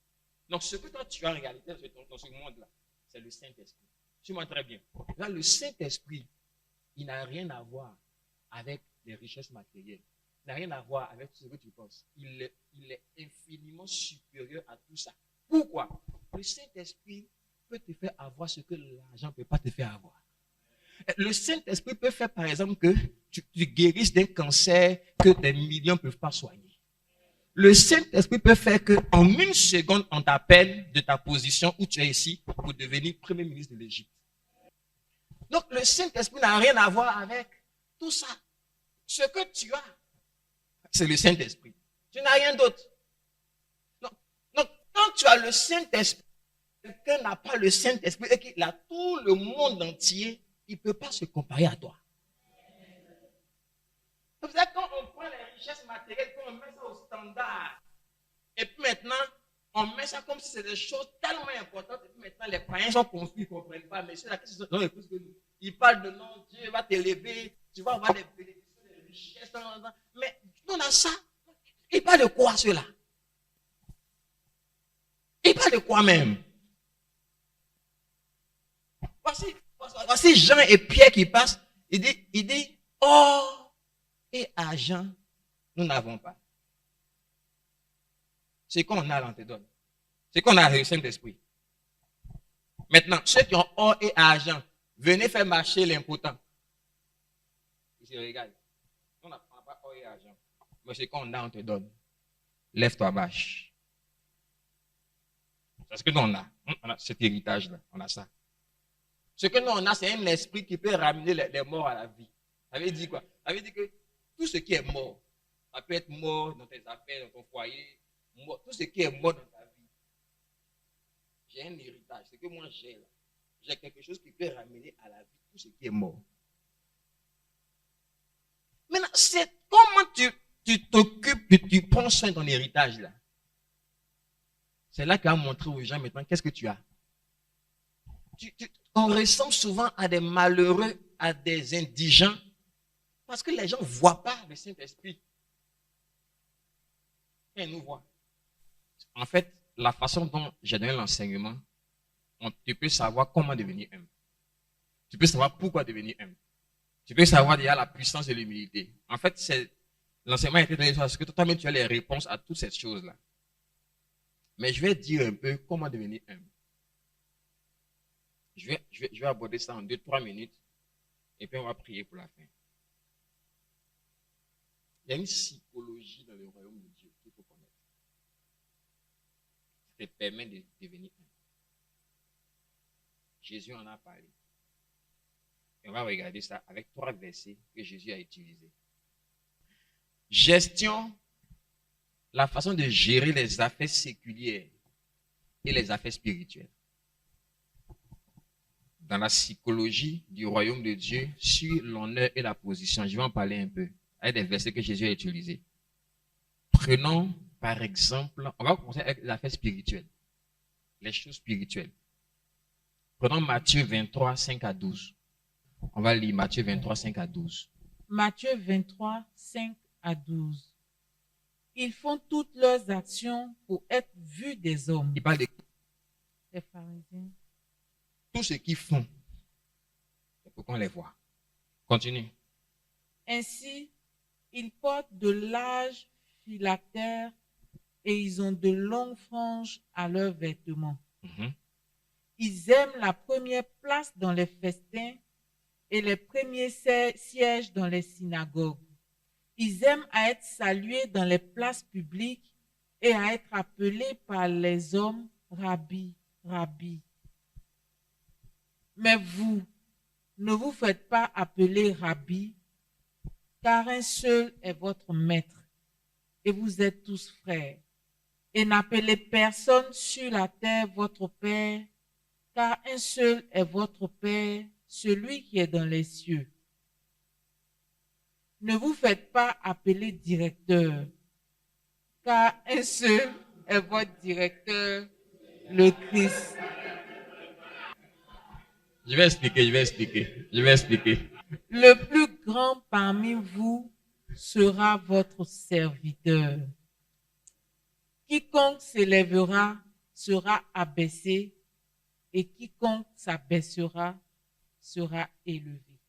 Donc, ce que toi tu as en réalité dans ce monde-là, c'est le Saint-Esprit. Tu vois très bien. Là, le Saint-Esprit, il n'a rien à voir avec les richesses matérielles. n'a rien à voir avec ce que tu penses. Il est infiniment supérieur à tout ça. Pourquoi? Le Saint-Esprit peut te faire avoir ce que l'argent ne peut pas te faire avoir. Le Saint-Esprit peut faire, par exemple, que tu guérisses d'un cancer que des millions ne peuvent pas soigner. Le Saint-Esprit peut faire qu'en une seconde, on t'appelle de ta position où tu es ici pour devenir Premier ministre de l'Égypte. Donc, le Saint-Esprit n'a rien à voir avec tout ça. Ce que tu as, c'est le Saint-Esprit. Tu n'as rien d'autre. Donc, quand tu as le Saint-Esprit, quelqu'un n'a pas le Saint-Esprit et qu'il a tout le monde entier, il ne peut pas se comparer à toi. C'est pour ça que quand on prend les richesses matérielles, quand on met ça au standard, et puis maintenant, on met ça comme si c'était des choses tellement importantes, et puis maintenant, les païens sont confus, ils ne comprennent pas. Mais ceux-là qui sont dans les plus que nous, ils parlent de non, Dieu va t'élever, tu vas avoir des bénédictions, des richesses, mais on a ça. Ils parlent de quoi, ceux-là? Ils parlent de quoi même? Voici Jean et Pierre qui passent. Il dit, or et argent, nous n'avons pas. C'est qu'on a, là, on te donne. C'est qu'on a le Saint-Esprit. Maintenant, ceux qui ont or et argent, venez faire marcher l'impotent. Il se regarde. On n'a pas or et argent. Mais c'est qu'on a, on te donne. Lève-toi, marche. C'est ce que nous on a. On a cet héritage-là. On a ça. Ce que nous on a, c'est un esprit qui peut ramener les morts à la vie. Ça veut dire quoi? Ça veut dire que tout ce qui est mort, ça peut être mort dans tes affaires, dans ton foyer, mort, tout ce qui est mort dans ta vie. J'ai un héritage. Ce que moi j'ai là. J'ai quelque chose qui peut ramener à la vie tout ce qui est mort. Maintenant, c'est comment tu t'occupes, tu prends soin de ton héritage là. C'est là qu'il va montrer aux gens maintenant qu'est-ce que tu as. On ressemble souvent à des malheureux, à des indigents, parce que les gens ne voient pas le Saint-Esprit. Ils nous voient. En fait, la façon dont j'ai donné l'enseignement, tu peux savoir comment devenir humble. Tu peux savoir pourquoi devenir humble. Tu peux savoir déjà la puissance de l'humilité. En fait, l'enseignement a été donné parce que toi-même tu as les réponses à toutes ces choses-là. Mais je vais dire un peu comment devenir humble. Je vais aborder ça en 2-3 minutes et puis on va prier pour la fin. Il y a une psychologie dans le royaume de Dieu qu'il faut connaître. Ça te permet de devenir humble. Jésus en a parlé. Et on va regarder ça avec 3 versets que Jésus a utilisés. Gestion, la façon de gérer les affaires séculières et les affaires spirituelles. Dans la psychologie du royaume de Dieu, sur l'honneur et la position. Je vais en parler un peu, avec des versets que Jésus a utilisés. Prenons, par exemple, on va commencer avec les affaires spirituelles, les choses spirituelles. Prenons Matthieu 23, 5 à 12. On va lire Matthieu 23, 5 à 12. Matthieu 23, 5 à 12. Ils font toutes leurs actions pour être vus des hommes. Il parle de les pharisiens. Tout ce qu'ils font, c'est pour qu'on les voit. Continue. Ainsi, ils portent de larges phylactères et ils ont de longues franges à leurs vêtements. Ils aiment la première place dans les festins et les premiers sièges dans les synagogues. Ils aiment à être salués dans les places publiques et à être appelés par les hommes Rabbi, Rabbi. Mais vous, ne vous faites pas appeler Rabbi, car un seul est votre maître, et vous êtes tous frères. Et n'appelez personne sur la terre votre Père, car un seul est votre Père, celui qui est dans les cieux. Ne vous faites pas appeler directeur, car un seul est votre directeur, le Christ. Je vais expliquer. Le plus grand parmi vous sera votre serviteur. Quiconque s'élèvera sera abaissé et quiconque s'abaissera sera élevé.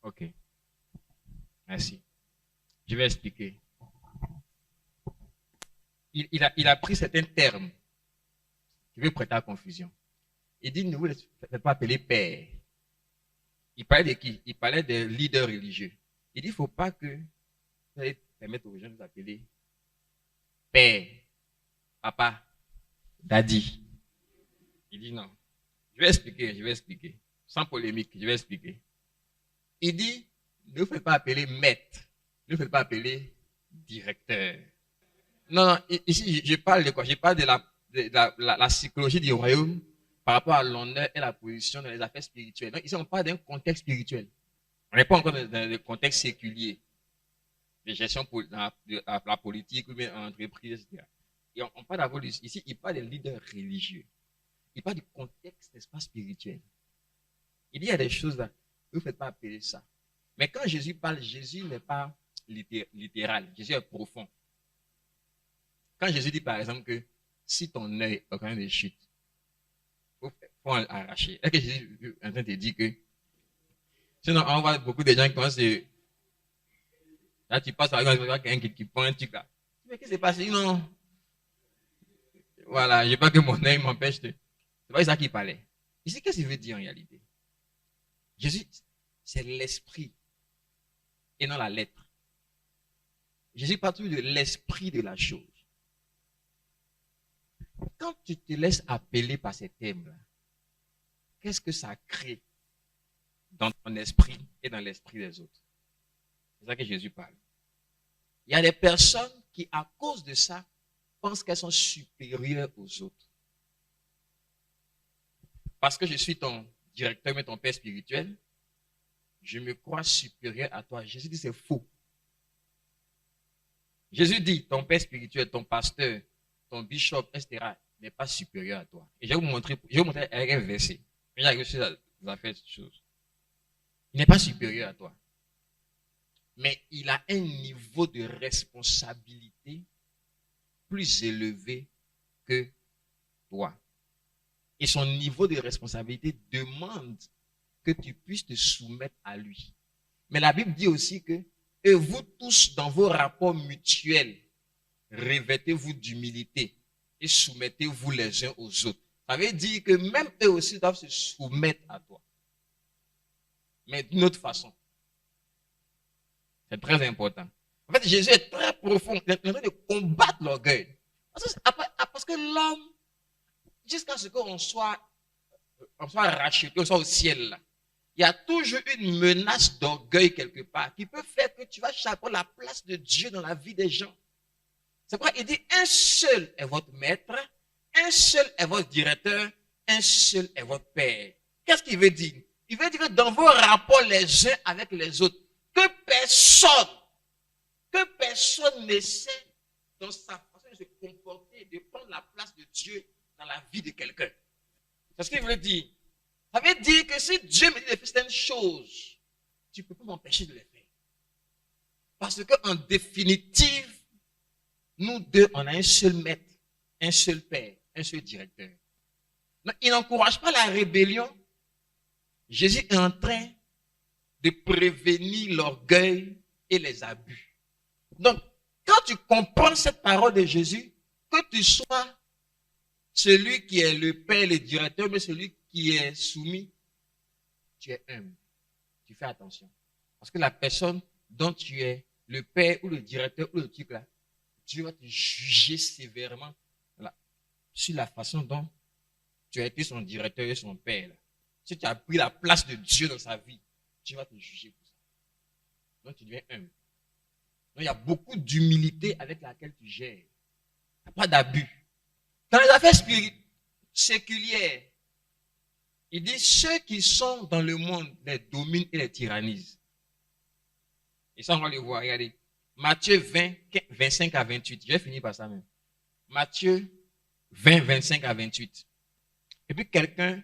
Ok. Merci. Je vais expliquer. Il a pris certains termes qui veulent prêter à confusion. Il dit, ne vous faites pas appeler père. Il parlait de qui? Il parlait des leaders religieux. Il dit, il ne faut pas que vous allez permettre aux gens de vous appeler père, papa, daddy. Il dit non. Je vais expliquer. Sans polémique, je vais expliquer. Il dit, ne vous faites pas appeler maître. Ne vous faites pas appeler directeur. Non, ici, je parle de quoi? Je parle de la psychologie du royaume par rapport à l'honneur et la position dans les affaires spirituelles. Donc, ici, on parle d'un contexte spirituel. On n'est pas encore dans le contexte séculier de gestion dans la politique ou bien en entreprise, etc. Et on parle d'abord ici, il parle des leaders religieux. Il parle du contexte, n'est-ce pas, spirituel. Il dit, il y a des choses là, vous ne faites pas appeler ça. Mais quand Jésus parle, Jésus n'est pas littéral. Jésus est profond. Quand Jésus dit, par exemple, que si ton œil est quand même des chutes, il faut l'arracher. Est-ce que Jésus est en train de te dire que sinon, on voit beaucoup de gens qui pensent que là, tu passes avec quelqu'un qui prend un truc là. Mais qu'est-ce qui s'est passé? Non. Voilà, je ne veux pas que mon œil m'empêche de. C'est pas ça qu'il parlait. Ici, qu'est-ce qu'il veut dire en réalité? Jésus, c'est l'esprit et non la lettre. Jésus parle toujours de l'esprit de la chose. Quand tu te laisses appeler par ces thèmes-là, qu'est-ce que ça crée dans ton esprit et dans l'esprit des autres? C'est ça que Jésus parle. Il y a des personnes qui, à cause de ça, pensent qu'elles sont supérieures aux autres. Parce que je suis ton directeur, mais ton père spirituel, je me crois supérieur à toi. Jésus dit c'est faux. Jésus dit ton père spirituel, ton pasteur, ton bishop, etc. n'est pas supérieur à toi. Et je vais vous montrer avec un verset. J'ai réussi à faire cette chose. Il n'est pas supérieur à toi. Mais il a un niveau de responsabilité plus élevé que toi. Et son niveau de responsabilité demande que tu puisses te soumettre à lui. Mais la Bible dit aussi que, et vous tous dans vos rapports mutuels, revêtez-vous d'humilité et soumettez-vous les uns aux autres. Ça veut dire que même eux aussi doivent se soumettre à toi. Mais d'une autre façon. C'est très important. En fait, Jésus est très profond. Il est en train de combattre l'orgueil. Parce que l'homme, jusqu'à ce qu'on soit racheté, on soit au ciel, là, il y a toujours une menace d'orgueil quelque part qui peut faire que tu vas chercher la place de Dieu dans la vie des gens. C'est pourquoi il dit, un seul est votre maître, un seul est votre directeur, un seul est votre père. Qu'est-ce qu'il veut dire? Il veut dire que dans vos rapports les uns avec les autres, que personne n'essaie dans sa façon de se comporter, de prendre la place de Dieu dans la vie de quelqu'un. C'est ce qu'il veut dire. Ça veut dire que si Dieu me dit de faire certaines choses, tu ne peux pas m'empêcher de les faire. Parce qu'en définitive, nous deux, on a un seul maître, un seul père, un seul directeur. Donc, il n'encourage pas la rébellion. Jésus est en train de prévenir l'orgueil et les abus. Donc, quand tu comprends cette parole de Jésus, que tu sois celui qui est le père, le directeur, mais celui qui est soumis, tu es humble. Tu fais attention. Parce que la personne dont tu es le père ou le directeur ou le truc là, Dieu va te juger sévèrement là, sur la façon dont tu as été son directeur et son père. Là. Si tu as pris la place de Dieu dans sa vie, Dieu va te juger pour ça. Donc tu deviens humble. Donc il y a beaucoup d'humilité avec laquelle tu gères. Il n'y a pas d'abus. Dans les affaires séculières, il dit ceux qui sont dans le monde les dominent et les tyrannisent. Et ça, on va le voir. Regardez. Matthieu 20, 25 à 28. Je vais finir par ça même. Matthieu 20, 25 à 28. Et puis quelqu'un,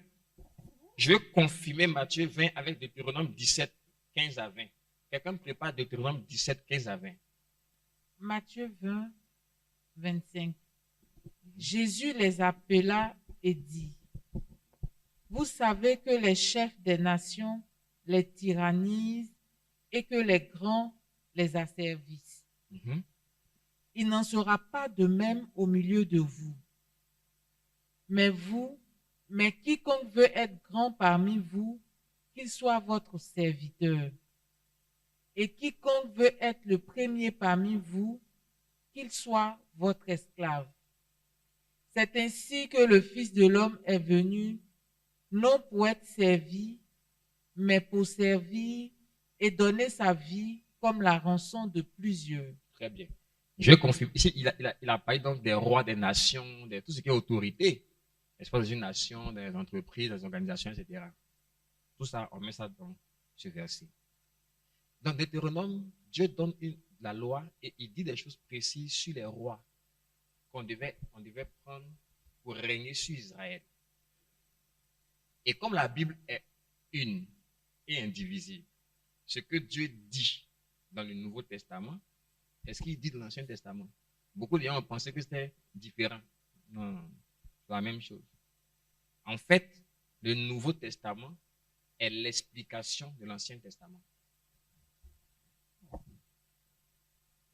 je vais confirmer Matthieu 20 avec Deutéronome 17, 15 à 20. Quelqu'un me prépare Deutéronome 17, 15 à 20. Matthieu 20, 25. Jésus les appela et dit, vous savez que les chefs des nations les tyrannisent et que les grands les asservissent. Mhm. Il n'en sera pas de même au milieu de vous. Mais quiconque veut être grand parmi vous, qu'il soit votre serviteur. Et quiconque veut être le premier parmi vous, qu'il soit votre esclave. C'est ainsi que le Fils de l'homme est venu, non pour être servi, mais pour servir et donner sa vie comme la rançon de plusieurs. Très bien. Je confirme. Ici, il a parlé donc des rois, des nations, de tout ce qui est autorité. Dans une nation, des entreprises, des organisations, etc. Tout ça, on met ça dans ce verset. Dans Deutéronome, Dieu donne la loi et il dit des choses précises sur les rois qu'on devait prendre pour régner sur Israël. Et comme la Bible est une et indivisible, ce que Dieu dit dans le Nouveau Testament, est ce qu'il dit dans l'Ancien Testament. Beaucoup de gens ont pensé que c'était différent. Non, c'est la même chose. En fait, le Nouveau Testament est l'explication de l'Ancien Testament.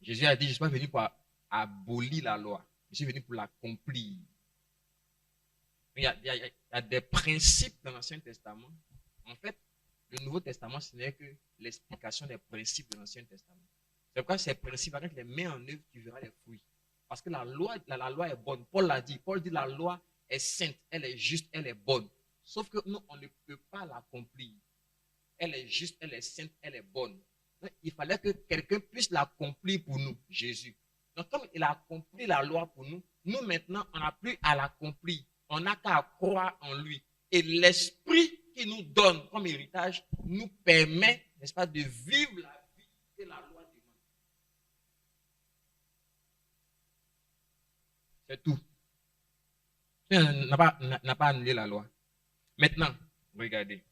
Jésus a dit, je ne suis pas venu pour abolir la loi, je suis venu pour l'accomplir. Il y a des principes dans l'Ancien Testament. En fait, le Nouveau Testament, ce n'est que l'explication des principes de l'Ancien Testament. C'est pourquoi ces principes, quand tu les mets en œuvre, tu verras les fruits. Parce que la loi est bonne. Paul l'a dit. Paul dit la loi est sainte, elle est juste, elle est bonne. Sauf que nous, on ne peut pas l'accomplir. Elle est juste, elle est sainte, elle est bonne. Donc, il fallait que quelqu'un puisse l'accomplir pour nous, Jésus. Donc, comme il a accompli la loi pour nous, nous maintenant, on n'a plus à l'accomplir. On n'a qu'à croire en lui. Et l'esprit qu'il nous donne comme héritage nous permet, n'est-ce pas, de vivre la vie que la loi demande. C'est tout. On n'a pas annulé la loi. Maintenant, regardez.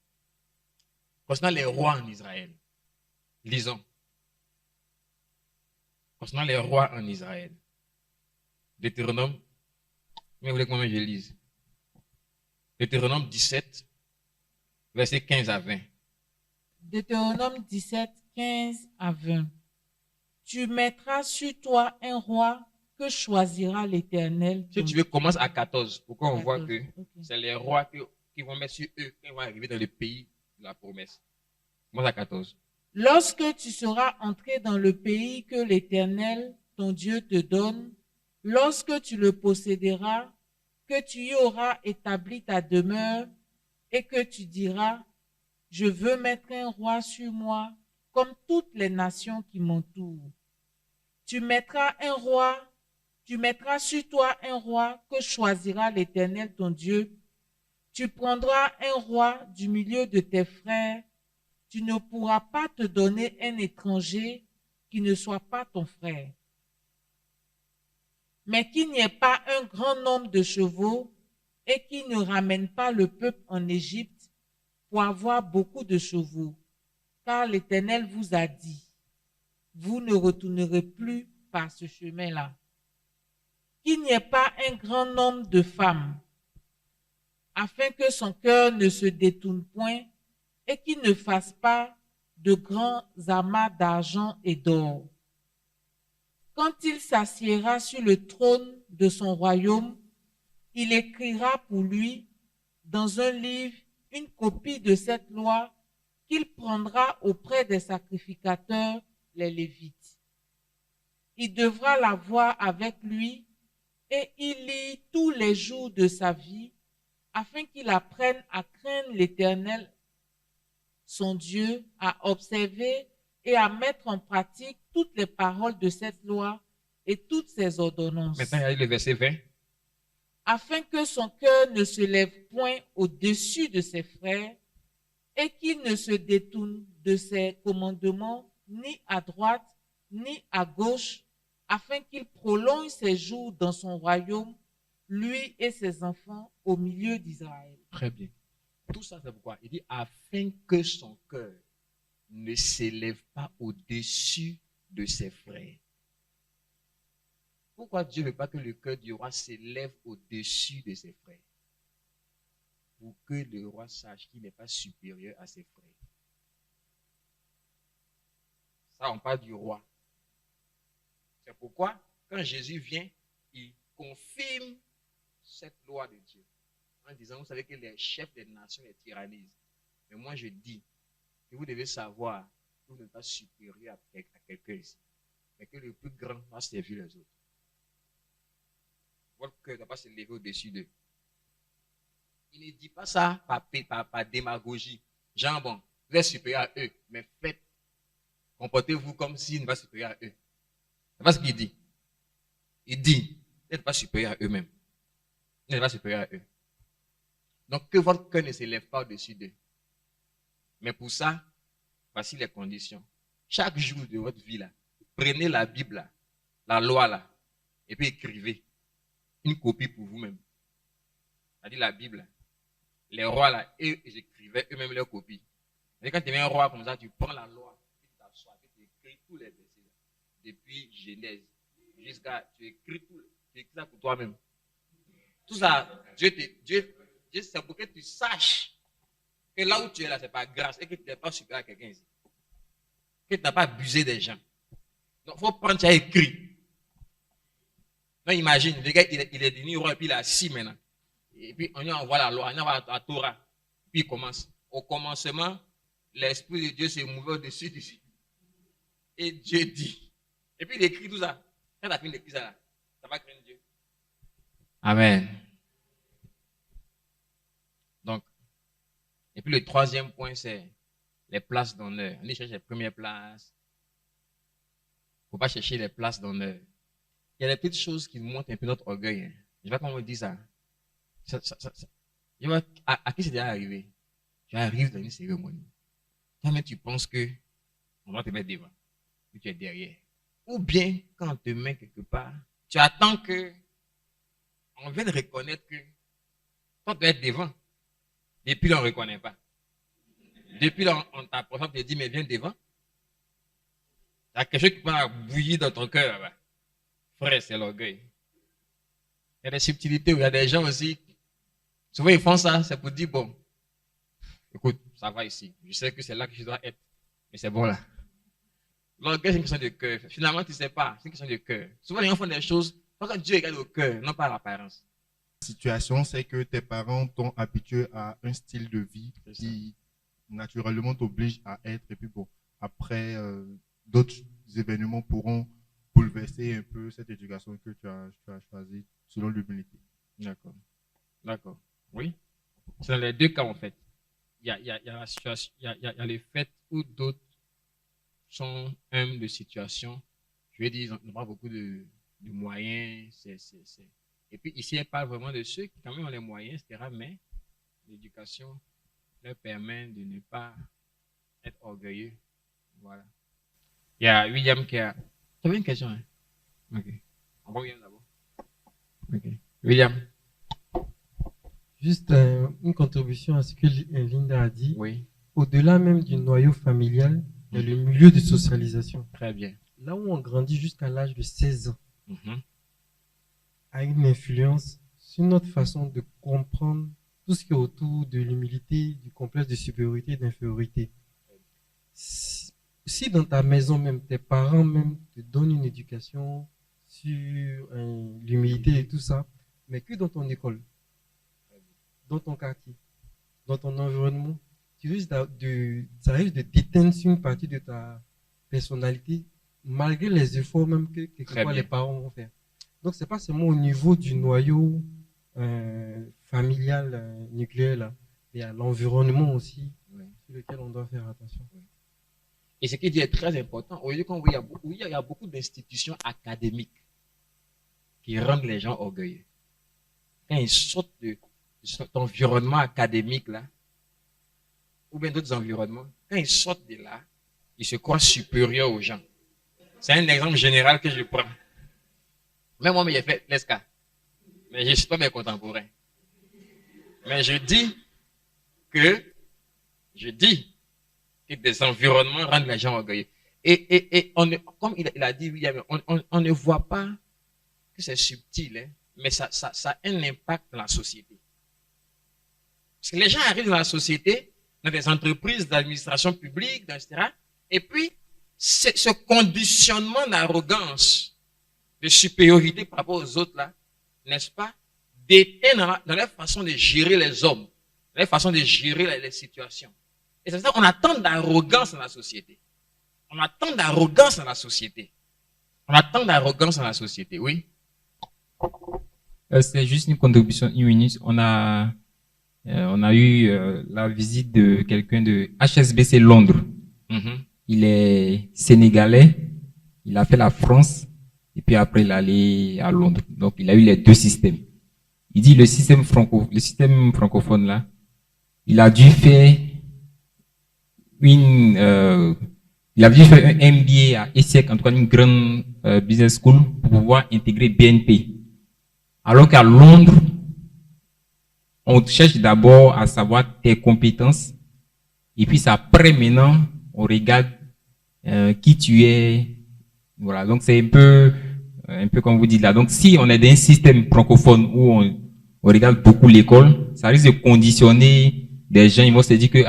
Concernant les rois en Israël, lisons. Concernant les rois en Israël, Deutéronome, mais vous voulez que moi je lise? Deutéronome 17, versets 15 à 20. Deutéronome 17, 15 à 20. Tu mettras sur toi un roi que choisira l'Éternel. Si tu veux, commence à 14. Pourquoi on 14, voit que okay. C'est les rois qui vont mettre sur eux quand ils vont arriver dans le pays de la promesse. Commence à 14. Lorsque tu seras entré dans le pays que l'Éternel, ton Dieu, te donne, lorsque tu le posséderas, que tu y auras établi ta demeure et que tu diras, je veux mettre un roi sur moi comme toutes les nations qui m'entourent. Tu mettras sur toi un roi que choisira l'Éternel ton Dieu. Tu prendras un roi du milieu de tes frères. Tu ne pourras pas te donner un étranger qui ne soit pas ton frère. Mais qu'il n'y ait pas un grand nombre de chevaux et qui ne ramène pas le peuple en Égypte pour avoir beaucoup de chevaux. Car l'Éternel vous a dit, vous ne retournerez plus par ce chemin-là. Qu'il n'y ait pas un grand nombre de femmes, afin que son cœur ne se détourne point et qu'il ne fasse pas de grands amas d'argent et d'or. Quand il s'assiera sur le trône de son royaume, il écrira pour lui dans un livre une copie de cette loi qu'il prendra auprès des sacrificateurs, les Lévites. Il devra la voir avec lui et y lit tous les jours de sa vie afin qu'il apprenne à craindre l'Éternel, son Dieu, à observer et à mettre en pratique toutes les paroles de cette loi et toutes ses ordonnances. Maintenant, il y a le verset 20. Afin que son cœur ne se lève point au-dessus de ses frères et qu'il ne se détourne de ses commandements ni à droite ni à gauche, afin qu'il prolonge ses jours dans son royaume, lui et ses enfants au milieu d'Israël. Très bien. Tout ça, c'est pourquoi il dit afin que son cœur ne s'élève pas au-dessus de ses frères. Pourquoi Dieu ne veut pas que le cœur du roi s'élève au-dessus de ses frères? Pour que le roi sache qu'il n'est pas supérieur à ses frères. Ça, on parle du roi. C'est pourquoi, quand Jésus vient, il confirme cette loi de Dieu. En disant, vous savez que les chefs des nations les tyrannisent. Mais moi, je dis que vous devez savoir que vous n'êtes pas supérieur à quelqu'un ici. Mais que le plus grand va servir les autres. Votre cœur ne doit pas se lever au-dessus d'eux. Il ne dit pas ça par démagogie. Genre, bon, vous êtes supérieur à eux, mais faites, comportez-vous comme s'ils ne sont pas supérieurs à eux. C'est pas ce qu'il dit. Il dit, vous n'êtes pas supérieur à eux-mêmes. Vous n'êtes pas supérieur à eux. Donc, que votre cœur ne s'élève pas au-dessus d'eux. Mais pour ça, voici les conditions. Chaque jour de votre vie, là, prenez la Bible, là, la loi, là, et puis écrivez une copie pour vous-même. C'est-à-dire la Bible, là. Les rois, là, eux, ils écrivaient eux-mêmes leurs copies. Et quand tu es un roi comme ça, tu prends la loi, tu t'assois, tu écris tous les versets, là, depuis Genèse jusqu'à, tu écris ça pour toi-même. Tout ça, Dieu, c'est pour que tu saches que là où tu es là, c'est pas grâce et que tu n'es pas supérieur à quelqu'un ici. Que tu n'as pas abusé des gens. Donc, il faut prendre ça écrit. Donc, imagine, le gars, il est devenu roi et puis il est assis maintenant. Et puis, on lui envoie la loi, on lui envoie la Torah. Puis, il commence. Au commencement, l'Esprit de Dieu s'est mouvé au-dessus d'ici. Et Dieu dit. Et puis, il écrit tout ça. Quand tu as fini d'écrire ça, là, ça va craindre Dieu. Amen. Donc, et puis le troisième point, c'est les places d'honneur. On cherche les premières places. Il ne faut pas chercher les places d'honneur. Il y a des petites choses qui montrent un peu notre orgueil. Hein. Je ne sais pas comment on dit ça. À qui c'est déjà arrivé? Tu arrives dans une cérémonie. Toi-même, tu penses qu'on va te mettre devant. Puis tu es derrière. Ou bien, quand on te met quelque part, tu attends on vienne reconnaître que toi, tu dois être devant. Depuis là, on ne reconnaît pas. Depuis là, on t'approche, on te dit, mais viens devant. Il y a quelque chose qui va bouillir dans ton cœur. Là-bas. Frère, c'est l'orgueil. Il y a des subtilités où il y a des gens aussi. Souvent, ils font ça, c'est pour dire, bon, écoute, ça va ici. Je sais que c'est là que je dois être. Mais c'est bon là. L'orgueil, c'est une question de cœur. Finalement, tu ne sais pas. C'est une question de cœur. Souvent, les gens font des choses parce que Dieu regarde au cœur, non pas à l'apparence. La situation, c'est que tes parents t'ont habitué à un style de vie qui naturellement t'oblige à être. Et puis bon, après, d'autres événements pourront bouleverser un peu cette éducation que tu as choisie selon l'humilité. D'accord. D'accord. Oui. C'est dans les deux cas, en fait. Il y a la situation, il y a les faits où d'autres sont humbles de situation. Je vais dire, ils n'ont pas beaucoup de moyens. Et puis ici, elle parle vraiment de ceux qui quand même ont les moyens, etc. Mais l'éducation leur permet de ne pas être orgueilleux. Voilà. Il y a William qui a... Tu avais une question, hein? Ok. On va William d'abord. Ok. William. Juste une contribution à ce que Linda a dit. Oui. Au-delà même du noyau familial, il y a le milieu de socialisation. Très bien. Là où on grandit jusqu'à l'âge de 16 ans, a une influence sur notre façon de comprendre tout ce qui est autour de l'humilité, du complexe de supériorité et d'infériorité. Si dans ta maison même, tes parents même te donnent une éducation sur l'humilité et tout ça, mais que dans ton école, dans ton quartier, dans ton environnement, ça risque de déteindre sur une partie de ta personnalité, malgré les efforts même que quelquefois les parents vont faire. Donc, ce n'est pas seulement au niveau du noyau familial nucléaire, là. Il y a l'environnement aussi sur lequel on doit faire attention. Et ce qui dit est très important. Aujourd'hui, il y a beaucoup d'institutions académiques qui rendent les gens orgueilleux. Quand ils sortent de cet environnement académique, là, ou bien d'autres environnements, quand ils sortent de là, ils se croient supérieurs aux gens. C'est un exemple général que je prends. Même moi, j'ai fait l'ESCA. Mais je ne suis pas mes contemporains. Mais je dis que des environnements rendent les gens orgueilleux. Et comme il a dit, William, on ne voit pas que c'est subtil, hein, mais ça a un impact dans la société. Parce que les gens arrivent dans la société, dans des entreprises d'administration publique, etc. Et puis, ce conditionnement d'arrogance, de supériorité par rapport aux autres, là, n'est-ce pas, déteint dans leur façon de gérer les hommes, dans leur façon de gérer les situations. Et c'est ça qu'on attend d'arrogance dans la société. On attend d'arrogance dans la société. On attend d'arrogance dans la société, oui. C'est juste une contribution, une minute. On a eu la visite de quelqu'un de HSBC Londres. Il est sénégalais, il a fait la France, et puis après il est allé à Londres. Donc il a eu les deux systèmes. Il dit le système francophone là, il a dû faire un MBA à ESSEC, en tout cas une grande business school, pour pouvoir intégrer BNP. Alors qu'à Londres, on cherche d'abord à savoir tes compétences, et puis après maintenant, on regarde qui tu es. Voilà, donc c'est un peu comme vous dites là. Donc si on est dans un système francophone où on regarde beaucoup l'école, ça risque de conditionner des gens. Ils vont se dire que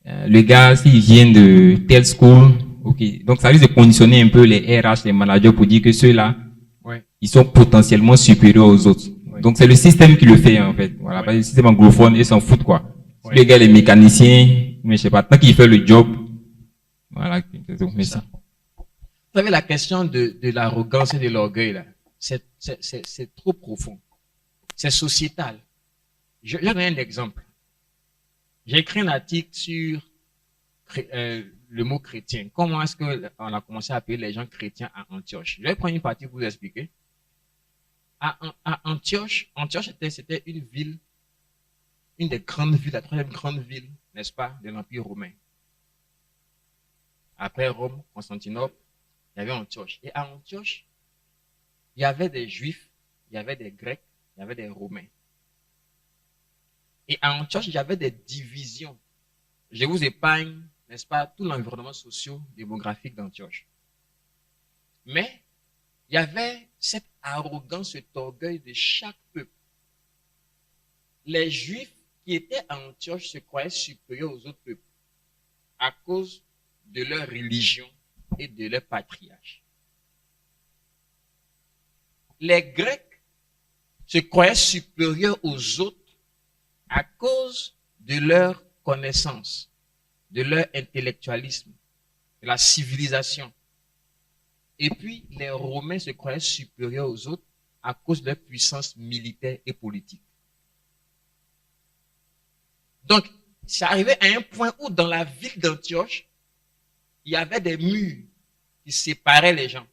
le gars, s'il vient de telle school, ok. Donc ça risque de conditionner un peu les RH, les managers pour dire que ceux-là, ils sont potentiellement supérieurs aux autres. Donc c'est le système qui le fait en fait. Voilà, parce que le système anglophone, ils s'en foutent quoi. Si le gars est mécanicien, mais je sais pas, tant qu'il fait le job, voilà. Merci. Vous savez, la question de l'arrogance et de l'orgueil là, c'est trop profond. C'est sociétal. Je donne un exemple. J'ai écrit un article sur le mot chrétien. Comment est-ce qu'on a commencé à appeler les gens chrétiens à Antioche? Je vais prendre une partie pour vous expliquer. À Antioche c'était une ville, une des grandes villes, la troisième grande ville, n'est-ce pas, de l'Empire romain. Après Rome, Constantinople, il y avait Antioche. Et à Antioche, il y avait des Juifs, il y avait des Grecs, il y avait des Romains. Et à Antioche, il y avait des divisions. Je vous épargne, n'est-ce pas, tout l'environnement socio-démographique d'Antioche. Mais il y avait cette arrogance, cet orgueil de chaque peuple. Les Juifs qui étaient à Antioche se croyaient supérieurs aux autres peuples à cause de leur religion et de leur patriarche. Les Grecs se croyaient supérieurs aux autres à cause de leur connaissance, de leur intellectualisme, de la civilisation. Et puis, les Romains se croyaient supérieurs aux autres à cause de leur puissance militaire et politique. Donc, c'est arrivé à un point où dans la ville d'Antioche, il y avait des murs qui séparaient les gens.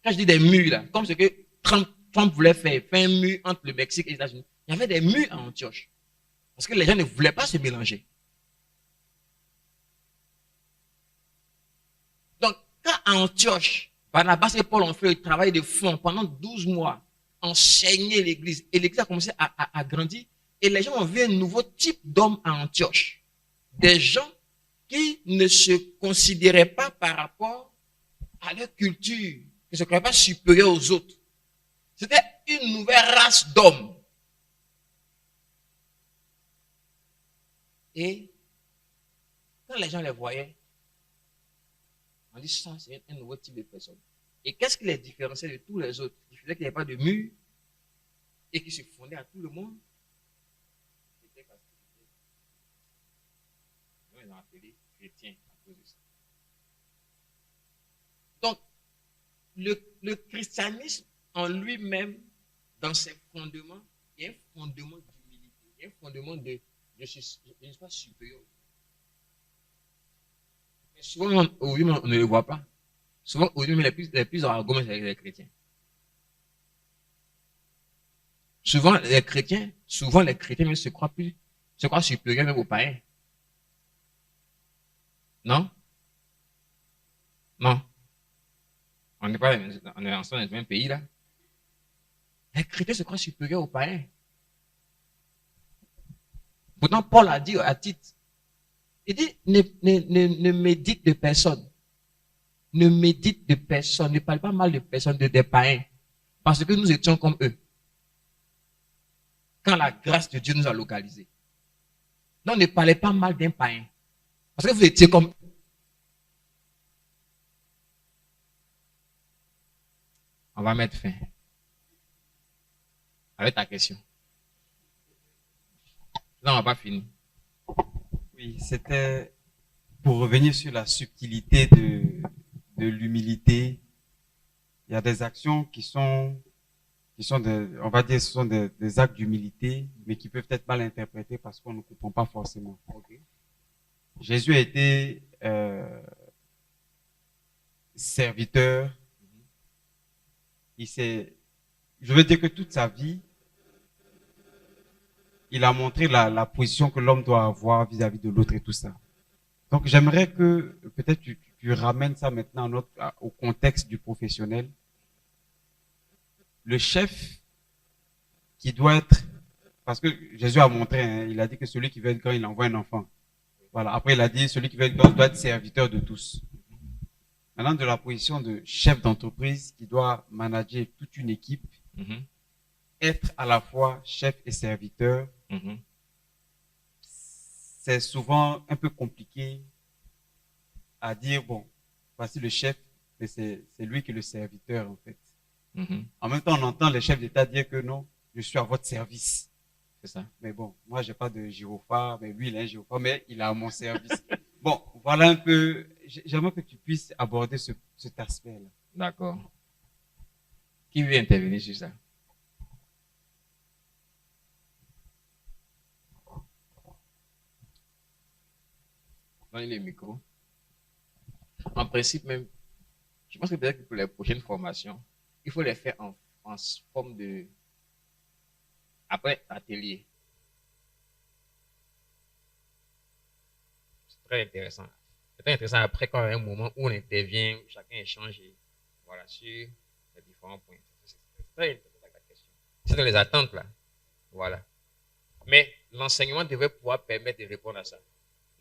Quand je dis des murs, là, comme ce que Trump voulait faire un mur entre le Mexique et les États-Unis, il y avait des murs à Antioche. Parce que les gens ne voulaient pas se mélanger. Donc, quand à Antioche, Barnabas et Paul ont fait le travail de fond pendant 12 mois, enseigner l'église, et l'église a commencé à grandir, et les gens ont vu un nouveau type d'homme à Antioche. Des gens qui ne se considéraient pas par rapport à leur culture, qui ne se croyaient pas supérieurs aux autres. C'était une nouvelle race d'hommes. Et quand les gens les voyaient, on dit ça, c'est un nouveau type de personne. Et qu'est-ce qui les différenciait de tous les autres? Il faisait qu'il n'y avait pas de mur et qui se fondait à tout le monde. C'était parce qu'ils ont appelé chrétiens à cause de ça. Donc, le christianisme en lui-même, dans ses fondements, il y a un fondement d'humilité, il y a un fondement de je ne suis pas supérieur. Mais souvent, aujourd'hui, on ne le voit pas. Souvent, aujourd'hui, les plus arrogants, c'est les chrétiens. Souvent, les chrétiens même se croient supérieurs même aux païens. Non? Non. On est ensemble dans le même pays, là. Les chrétiens se croient supérieurs aux païens. Pourtant, Paul a dit à Tite, il dit, ne médite de personne. Ne médite de personne. Ne parle pas mal de personne, des païens. Parce que nous étions comme eux. Quand la grâce de Dieu nous a localisés. Donc, ne parlez pas mal d'un païen. Parce que vous étiez comme eux. on va mettre fin. Avec ta question. Là, on n'a pas fini. Oui, c'était pour revenir sur la subtilité de l'humilité. Il y a des actions qui sont on va dire, ce sont des actes d'humilité, mais qui peuvent être mal interprétés parce qu'on ne comprend pas forcément. Okay. Jésus a été serviteur. Je veux dire que toute sa vie, il a montré la position que l'homme doit avoir vis-à-vis de l'autre et tout ça. Donc j'aimerais que peut-être tu ramènes ça maintenant au contexte du professionnel. Le chef qui doit être, parce que Jésus a montré, hein, il a dit que celui qui veut être grand, il envoie un enfant. Voilà. Après, il a dit celui qui veut être grand doit être serviteur de tous. Maintenant, de la position de chef d'entreprise qui doit manager toute une équipe, être à la fois chef et serviteur, c'est souvent un peu compliqué à dire, bon, voici le chef, mais c'est lui qui est le serviteur, en fait. En même temps, on entend les chefs d'État dire que non, je suis à votre service. C'est ça. Mais bon, moi, j'ai pas de gyrophare, mais lui, il a un gyrophare, mais il est à mon service. Bon, voilà un peu, j'aimerais que tu puisses aborder cet aspect-là. D'accord. Qui veut intervenir sur ça? Donnez le micro. En principe même, je pense que peut-être que pour les prochaines formations, il faut les faire en forme de, après atelier. C'est très intéressant. C'est très intéressant après quand il y a un moment où on intervient, où chacun échange et voilà, sur les différents points. C'est très intéressant la question. C'est dans les attentes là. Voilà. Mais l'enseignement devrait pouvoir permettre de répondre à ça.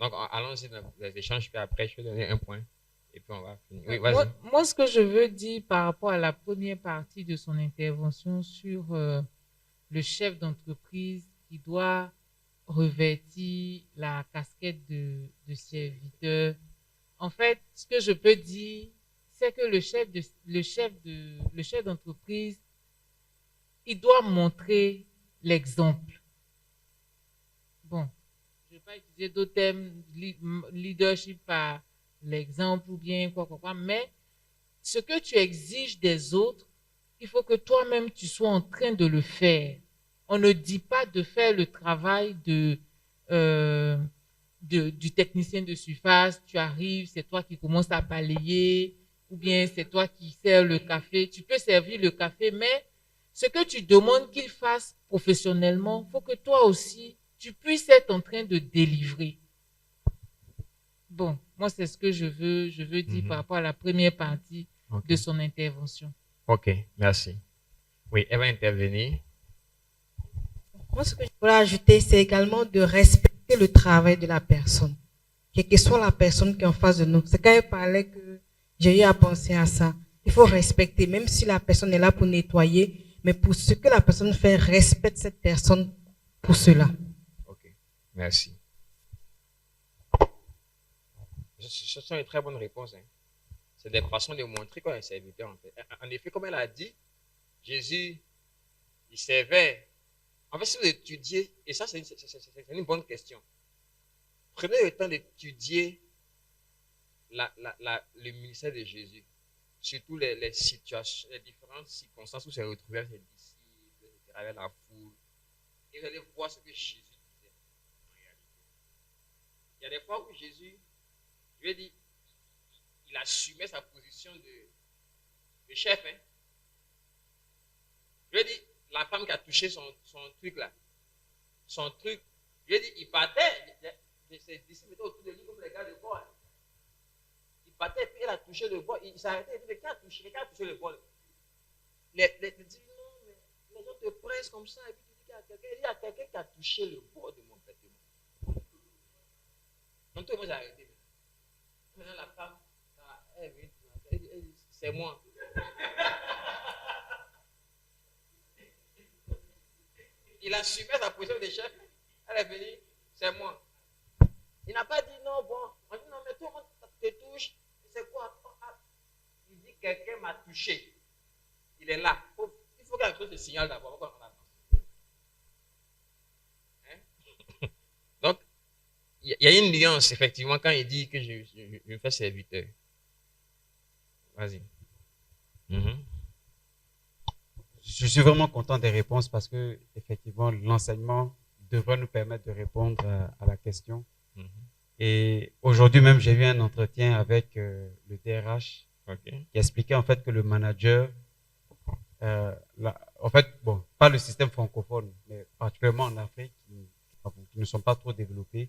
Donc allons-y dans les échanges, puis après je vais donner un point. Et puis on va finir. Oui, vas-y. Moi, ce que je veux dire par rapport à la première partie de son intervention sur le chef d'entreprise qui doit revêtir la casquette de serviteur. En fait, ce que je peux dire, c'est que le chef d'entreprise, il doit montrer l'exemple. Bon, je ne vais pas utiliser d'autres thèmes, leadership par l'exemple ou bien quoi, mais ce que tu exiges des autres, il faut que toi-même tu sois en train de le faire. On ne dit pas de faire le travail du technicien de surface, tu arrives, c'est toi qui commences à balayer, ou bien c'est toi qui sers le café. Tu peux servir le café, mais ce que tu demandes qu'il fasse professionnellement, il faut que toi aussi, tu puisses être en train de délivrer. Bon, moi, c'est ce que je veux dire par rapport à la première partie de son intervention. Ok, merci. Oui, elle va intervenir. Moi, ce que je voulais ajouter, c'est également de respecter le travail de la personne. Quelle que soit la personne qui est en face de nous. C'est quand elle parlait que j'ai eu à penser à ça. Il faut respecter, même si la personne est là pour nettoyer, mais pour ce que la personne fait, respecte cette personne pour cela. Ok, merci. Ce sont une très bonne réponse. Hein. C'est des façons de montrer qu'on est serviteur. En fait. En effet, comme elle a dit, Jésus, il servait. En fait, si vous étudiez, et ça c'est une bonne question, prenez le temps d'étudier le ministère de Jésus, surtout les situations, les différentes circonstances où il s'est retrouvé avec ses disciples, avec la foule, et vous allez voir ce que Jésus disait en réalité. Il y a des fois où Jésus, je vais dire, il assumait sa position de chef. Hein. Je vais dire, la femme qui a touché son truc là, je vais dire, il partait, ses disciples étaient autour de lui comme les gars de bord. Hein. Il partait et puis elle a touché le bord, il s'arrêtait, il dit, mais qui a touché le bord? Les disciples, non, mais les gens te pressent comme ça, et puis tu dis qu'il y a quelqu'un qui a touché le bord de mon vêtement. Donc tout le monde s'est arrêté. Maintenant, la femme, elle dit, c'est moi. Il assumait sa position de chef. Elle est venue, c'est moi. Il n'a pas dit non, bon. On dit non, mais tout le monde te touche. C'est quoi? Il dit quelqu'un m'a touché. Il est là. Il faut que la chose se signale d'abord. Hein? Donc, il y a une nuance, effectivement, quand il dit que je me fais serviteur. Vas-y. Je suis vraiment content des réponses parce que, effectivement, l'enseignement devrait nous permettre de répondre à la question. Et aujourd'hui même, j'ai eu un entretien avec le DRH qui expliquait en fait que le manager, en fait, bon, pas le système francophone, mais particulièrement en Afrique, qui ne sont pas trop développés,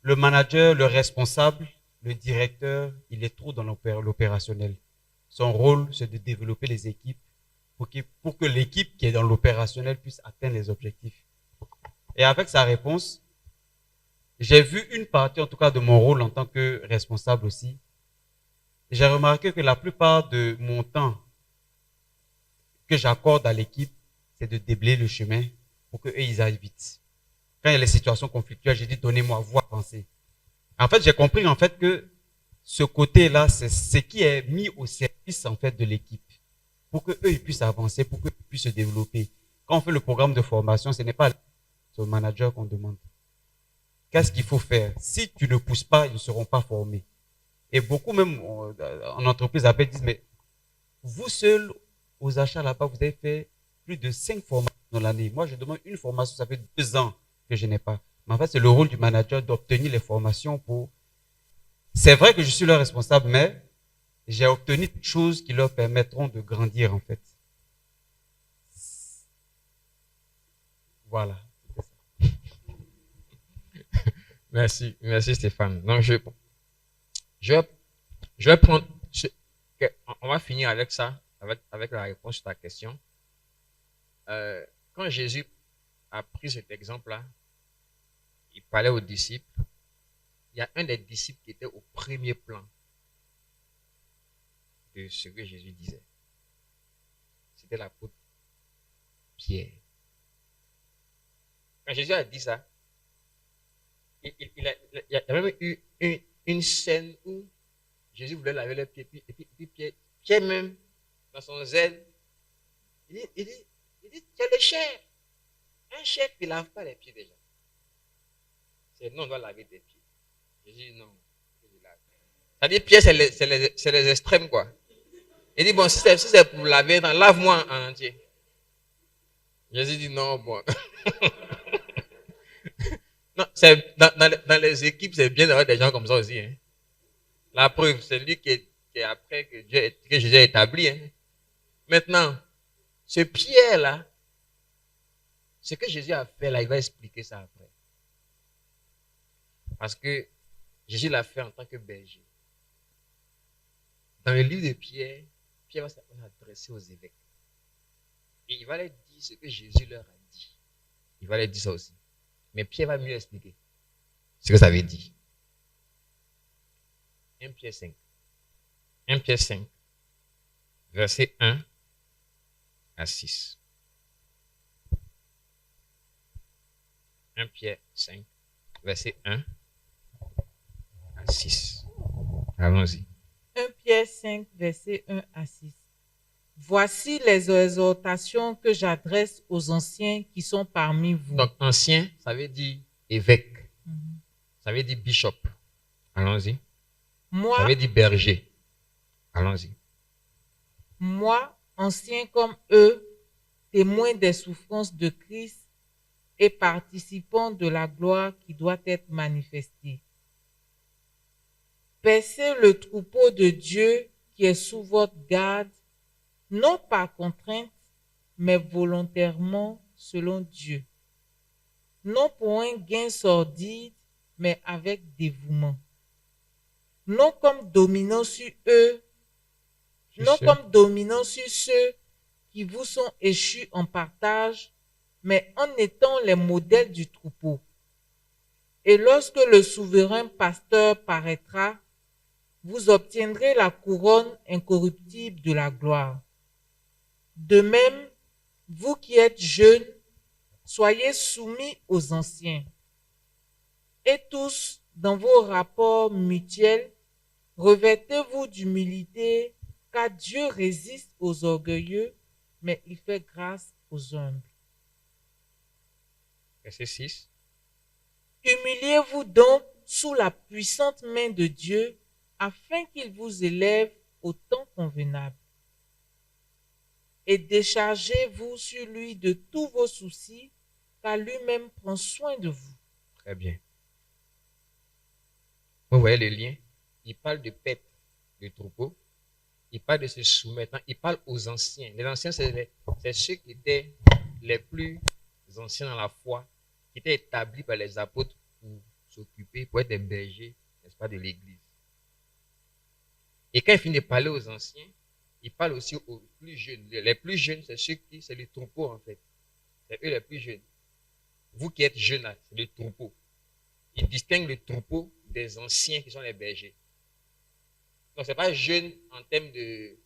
le manager, le responsable, le directeur, il est trop dans l'opérationnel. Son rôle, c'est de développer les équipes pour que l'équipe qui est dans l'opérationnel puisse atteindre les objectifs. Et avec sa réponse, j'ai vu une partie, en tout cas, de mon rôle en tant que responsable aussi. J'ai remarqué que la plupart de mon temps que j'accorde à l'équipe, c'est de déblayer le chemin pour qu'eux, ils aillent vite. Quand il y a les situations conflictuelles, j'ai dit, donnez-moi voix penser. En fait, j'ai compris, en fait, que ce côté-là, c'est ce qui est mis au service, en fait, de l'équipe. Pour qu'eux, ils puissent avancer, pour qu'eux puissent se développer. Quand on fait le programme de formation, ce n'est pas au manager qu'on demande. Qu'est-ce qu'il faut faire? Si tu ne pousses pas, ils ne seront pas formés. Et beaucoup même en entreprise disent, mais vous seuls, aux achats là-bas, vous avez fait plus de 5 formations dans l'année. Moi, je demande une formation, ça fait 2 ans que je n'ai pas. Mais en fait, c'est le rôle du manager d'obtenir les formations pour... C'est vrai que je suis leur responsable, mais j'ai obtenu des choses qui leur permettront de grandir, en fait. Voilà. Merci Stéphane. Donc, je vais prendre, on va finir avec ça, avec la réponse à ta question. Quand Jésus a pris cet exemple-là, il parlait aux disciples. Il y a un des disciples qui était au premier plan de ce que Jésus disait. C'était l'apôtre Pierre. Quand Jésus a dit ça, il y a même eu une scène où Jésus voulait laver les pieds, et puis Pierre même, dans son zèle, il dit, tu as le chef. Un chef, il ne lave pas les pieds déjà. C'est non, on doit laver tes pieds. Jésus dit non. C'est-à-dire, Pierre, c'est les extrêmes, quoi. Il dit, bon, si c'est pour laver, lave-moi en entier. Jésus dit non, bon. Non, dans les équipes, c'est bien d'avoir des gens comme ça aussi. Hein. La preuve, c'est lui qui est après que Jésus a établi. Hein. Maintenant, ce Pierre-là, ce que Jésus a fait là, il va expliquer ça après. Parce que Jésus l'a fait en tant que berger. Dans le livre de Pierre, Pierre va s'adresser aux évêques. Et il va leur dire ce que Jésus leur a dit. Il va leur dire ça aussi. Mais Pierre va mieux expliquer ce que ça veut dire. 1 Pierre 5. 1 Pierre 5, verset 1 à 6. 1 Pierre 5, verset 1 à 6. Allons-y. 1 Pierre 5, verset 1 à 6. Voici les exhortations que j'adresse aux anciens qui sont parmi vous. Donc, ancien, ça veut dire évêque. Ça veut dire bishop. Allons-y. Ça veut dire berger. Allons-y. Moi, ancien comme eux, témoin des souffrances de Christ et participant de la gloire qui doit être manifestée. Paissez le troupeau de Dieu qui est sous votre garde, non par contrainte, mais volontairement selon Dieu. Non pour un gain sordide, mais avec dévouement. Non comme dominant sur eux, comme dominant sur ceux qui vous sont échus en partage, mais en étant les modèles du troupeau. Et lorsque le souverain pasteur paraîtra, vous obtiendrez la couronne incorruptible de la gloire. De même, vous qui êtes jeunes, soyez soumis aux anciens. Et tous, dans vos rapports mutuels, revêtez-vous d'humilité Car Dieu résiste aux orgueilleux, mais il fait grâce aux humbles. Verset 6. Humiliez-vous donc sous la puissante main de Dieu, afin qu'il vous élève au temps convenable. Et déchargez-vous sur lui de tous vos soucis, car lui-même prend soin de vous. Très bien. Vous voyez le lien? Il parle de paître le troupeau. Il parle de se soumettre. Il parle aux anciens. Les anciens, c'est ceux qui étaient les plus anciens dans la foi, qui étaient établis par les apôtres pour s'occuper, pour être des bergers, n'est-ce pas, de l'Église. Et quand il finit de parler aux anciens, il parle aussi aux plus jeunes. Les plus jeunes, c'est le troupeau en fait. C'est eux les plus jeunes. Vous qui êtes jeunes là, c'est le troupeau. Il distingue le troupeau des anciens qui sont les bergers. Donc ce n'est pas jeune en termes de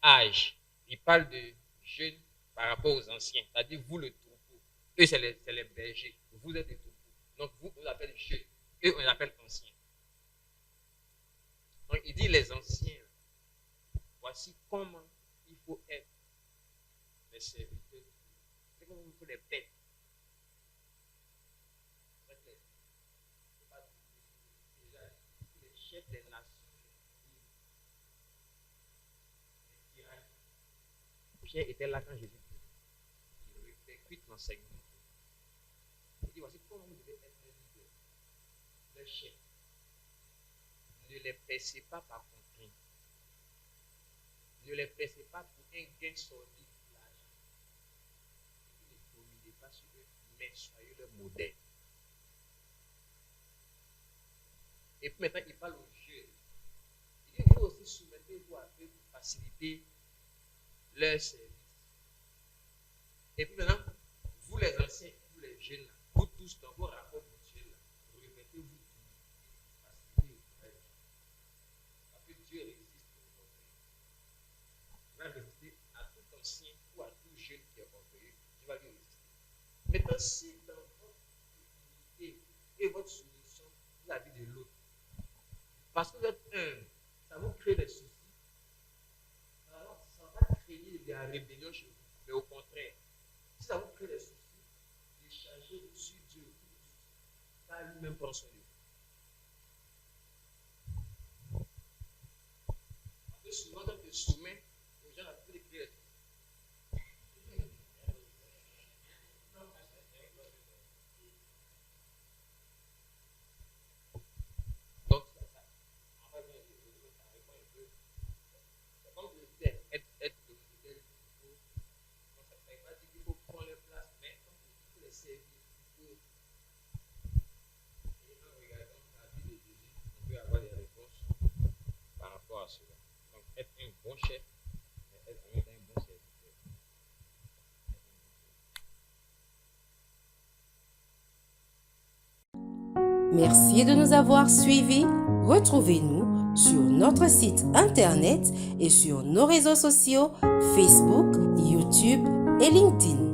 âge. Il parle de jeunes par rapport aux anciens. C'est-à-dire vous le troupeau. Eux c'est les bergers. Vous êtes le troupeau. Donc vous, on vous appelle jeunes. Eux on les appelle anciens. Donc il dit les anciens. Voici comment il faut être les serviteurs. C'est comment il faut les paître. Les chefs des nations. Pierre était là quand Jésus dit. Il répercute l'enseignement. Il dit voici comment vous devez être un leader. Le chef. Ne les pressez pas par contrainte. Ne les pressez pas pour un gain sordide de l'argent. Ne dominez pas sur eux, mais soyez leur modèle. Et puis maintenant, il parle aux jeunes. Il dit vous aussi soumettez-vous à eux pour faciliter leur service. Et puis maintenant, vous les anciens, vous les jeunes, vous tous dans vos rapports mutuels, remettez-vous d'humilité, faciliter le travail. Parce que Dieu résiste aux orgueilleux. Il va résister à tout ancien ou à tout jeune qui est orgueilleux. Dieu va lui résister. Maintenant, si dans votre humilité et votre soumission, vous avez de l'autre, parce que vous êtes humble, ça vous crée des soucis. Alors, ça va créer de la rébellion chez vous. Mais au contraire, si ça vous crée des soucis, déchargez-vous sur Dieu. Car lui-même prend soin de vous. Parce que souvent, quand tu te soumets, les gens ont plus de créer des soucis. Donc, ça répond un peu. C'est comme je disais, être le modèle du troupeau. Donc, ça ne veut pas dire qu'il faut prendre leur place, mais comme je dis, il faut les servir. Et en regardant la vie de Jésus, on peut avoir des réponses par rapport à cela. Donc, être un bon chef, mais être en même temps un bon serviteur. Merci de nous avoir suivis. Retrouvez-nous sur notre site internet et sur nos réseaux sociaux Facebook, YouTube et LinkedIn.